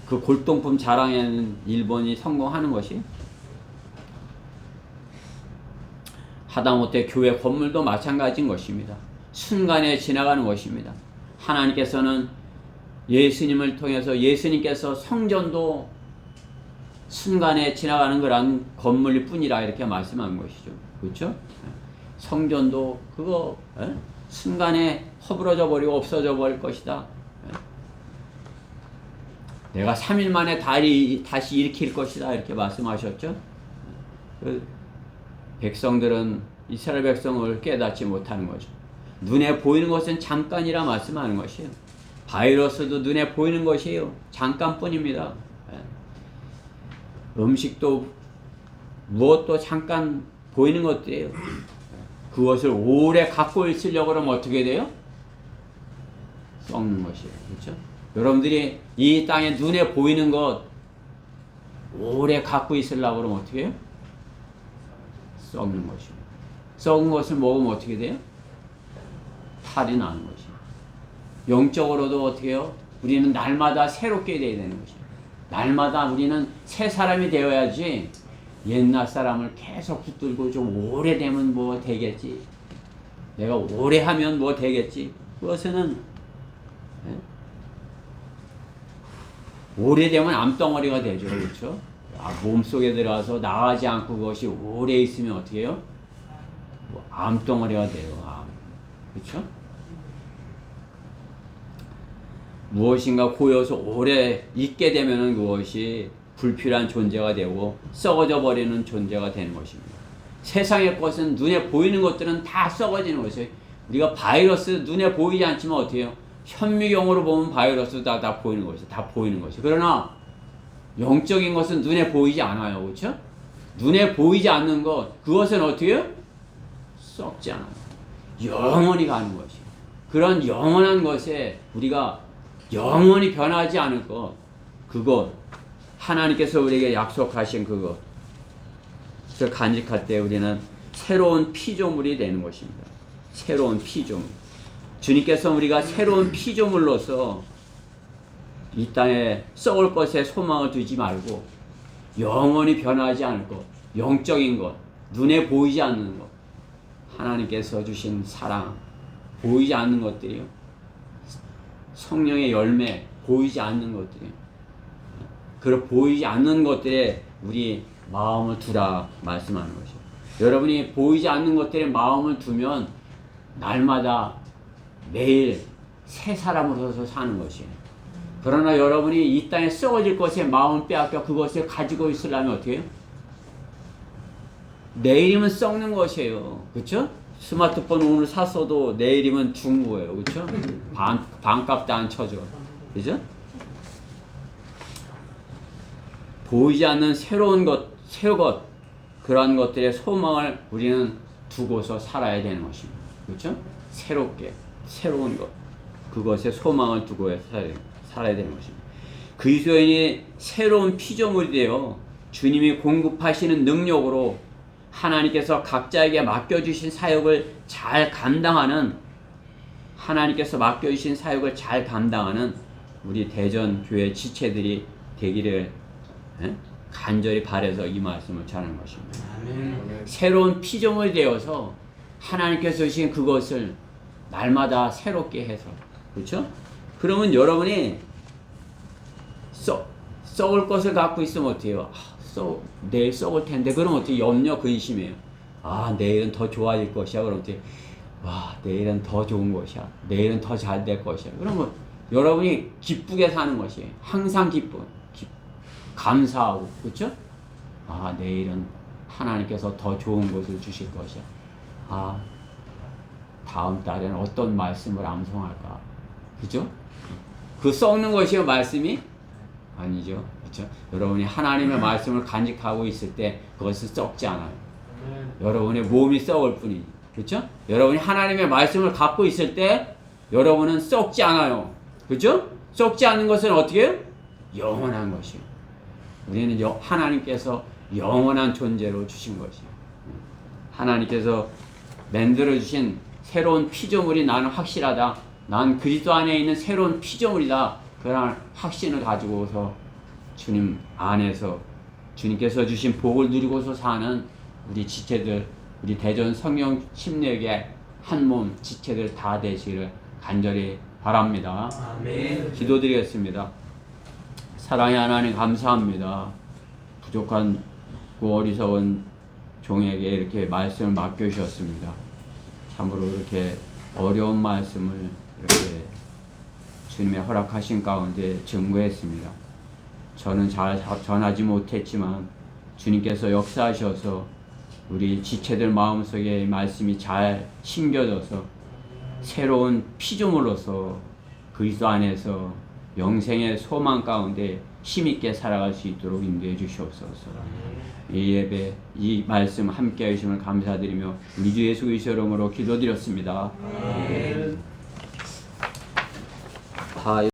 그 골동품 자랑에는 일본이 성공하는 것이, 하다못해 교회 건물도 마찬가지인 것입니다. 순간에 지나가는 것입니다. 하나님께서는 예수님을 통해서 예수님께서 성전도 순간에 지나가는 거란 건물일 뿐이라 이렇게 말씀한 것이죠. 그렇죠? 성전도 그거 순간에 허물어져 버리고 없어져 버릴 것이다. 내가 3일 만에 다시 일으킬 것이다 이렇게 말씀하셨죠. 그 백성들은, 이스라엘 백성을 깨닫지 못하는 거죠. 눈에 보이는 것은 잠깐이라 말씀하는 것이에요. 바이러스도 눈에 보이는 것이에요. 잠깐뿐입니다. 음식도 무엇도 잠깐 보이는 것들이에요. 그것을 오래 갖고 있으려고 하면 어떻게 돼요? 썩는 것이에요. 그렇죠? 여러분들이 이 땅에 눈에 보이는 것 오래 갖고 있으려고 하면 어떻게 해요? 썩는 것이에요. 썩은 것을 먹으면 어떻게 돼요? 탈이 나는 것이에요. 영적으로도 어떻게 해요? 우리는 날마다 새롭게 되어야 되는 것이에요. 날마다 우리는 새 사람이 되어야지 옛날 사람을 계속 붙들고 좀 오래되면 뭐 되겠지. 내가 오래 하면 뭐 되겠지. 그것은 오래되면 암덩어리가 되죠. 그렇죠? 몸속에 들어가서 나가지 않고 그것이 오래 있으면 어떻게 해요? 뭐 암덩어리가 돼요. 그렇죠? 무엇인가 고여서 오래 있게 되면은 그것이 불필요한 존재가 되고 썩어져 버리는 존재가 되는 것입니다. 세상의 것은 눈에 보이는 것들은 다 썩어지는 것이에요. 우리가 바이러스 눈에 보이지 않지만 어떻게 해요? 현미경으로 보면 바이러스 다 보이는 것이, 다 보이는 것이. 그러나 영적인 것은 눈에 보이지 않아요. 그렇죠? 눈에 보이지 않는 것, 그것은 어떻게 해요? 썩지 않아요. 영원히 가는 것이에요. 그런 영원한 것에 우리가 영원히 변하지 않을 것, 그것, 하나님께서 우리에게 약속하신 그것을 간직할 때 우리는 새로운 피조물이 되는 것입니다. 새로운 피조물. 주님께서 우리가 새로운 피조물로서 이 땅에 썩을 것에 소망을 두지 말고 영원히 변하지 않을 것, 영적인 것, 눈에 보이지 않는 것, 하나님께서 주신 사랑, 보이지 않는 것들이요. 성령의 열매, 보이지 않는 것들이요. 그 보이지 않는 것들에 우리 마음을 두라 말씀하는 것이에요. 여러분이 보이지 않는 것들에 마음을 두면 날마다 매일 새 사람으로서 사는 것이에요. 그러나 여러분이 이 땅에 썩어질 것에 마음을 빼앗겨 그것을 가지고 있으려면 어떻게 해요? 내일이면 썩는 것이에요. 그렇죠? 스마트폰 오늘 샀어도 내일이면 중고예요. 그렇죠? 반값도 안 쳐줘. 그죠? 보이지 않는 새로운 것, 새 것, 그러한 것들의 소망을 우리는 두고서 살아야 되는 것입니다. 그렇죠? 새롭게, 새로운 것, 그것에 소망을 두고 살아야 되는 것입니다. 그리스도인이 새로운 피조물이 되어 주님이 공급하시는 능력으로 하나님께서 각자에게 맡겨주신 사역을 잘 감당하는, 하나님께서 맡겨주신 사역을 잘 감당하는 우리 대전교회 지체들이 되기를 간절히 바라서 이 말씀을 전하는 것입니다. 아멘. 새로운 피조물이 되어서 하나님께서 주신 그것을 날마다 새롭게 해서, 그렇죠? 그러면 여러분이 썩을 것을 갖고 있으면 어때요? 내일 썩을 텐데, 그럼 어떻게 염려 근심해요? 내일은 더 좋아질 것이야. 그럼 어떻게? 내일은 더 좋은 것이야. 내일은 더 잘 될 것이야. 그러면 여러분이 기쁘게 사는 것이에요. 항상 감사하고, 그렇죠? 내일은 하나님께서 더 좋은 것을 주실 것이야. 다음 달에는 어떤 말씀을 암송할까? 그죠? 그 썩는 것이요, 말씀이? 아니죠. 그렇죠? 여러분이 하나님의 말씀을 간직하고 있을 때 그것은 썩지 않아요. 여러분의 몸이 썩을 뿐이지. 그렇죠? 여러분이 하나님의 말씀을 갖고 있을 때 여러분은 썩지 않아요. 그렇죠? 썩지 않는 것은 어떻게 해요? 영원한 것이요. 우리는 하나님께서 영원한 존재로 주신 것이요. 하나님께서 만들어 주신 새로운 피조물이 나는 확실하다. 난 그리스도 안에 있는 새로운 피조물이다. 그런 확신을 가지고서 주님 안에서 주님께서 주신 복을 누리고서 사는 우리 지체들, 우리 대전 성령 침례교회 한 몸 지체들 다 되시기를 간절히 바랍니다. 아멘. 기도드리겠습니다. 사랑의 하나님 감사합니다. 부족한 어리석은 종에게 이렇게 말씀을 맡겨주셨습니다. 참으로 이렇게 어려운 말씀을 이렇게 주님의 허락하신 가운데 증거했습니다. 저는 잘 전하지 못했지만 주님께서 역사하셔서 우리 지체들 마음속에 이 말씀이 잘 심겨져서 새로운 피조물로서 그리스도 안에서 영생의 소망 가운데 힘있게 살아갈 수 있도록 인도해 주시옵소서. 이 예배, 이 말씀 함께 해주심을 감사드리며 우리 주 예수 그리스도의 이름으로 기도드렸습니다. 아멘.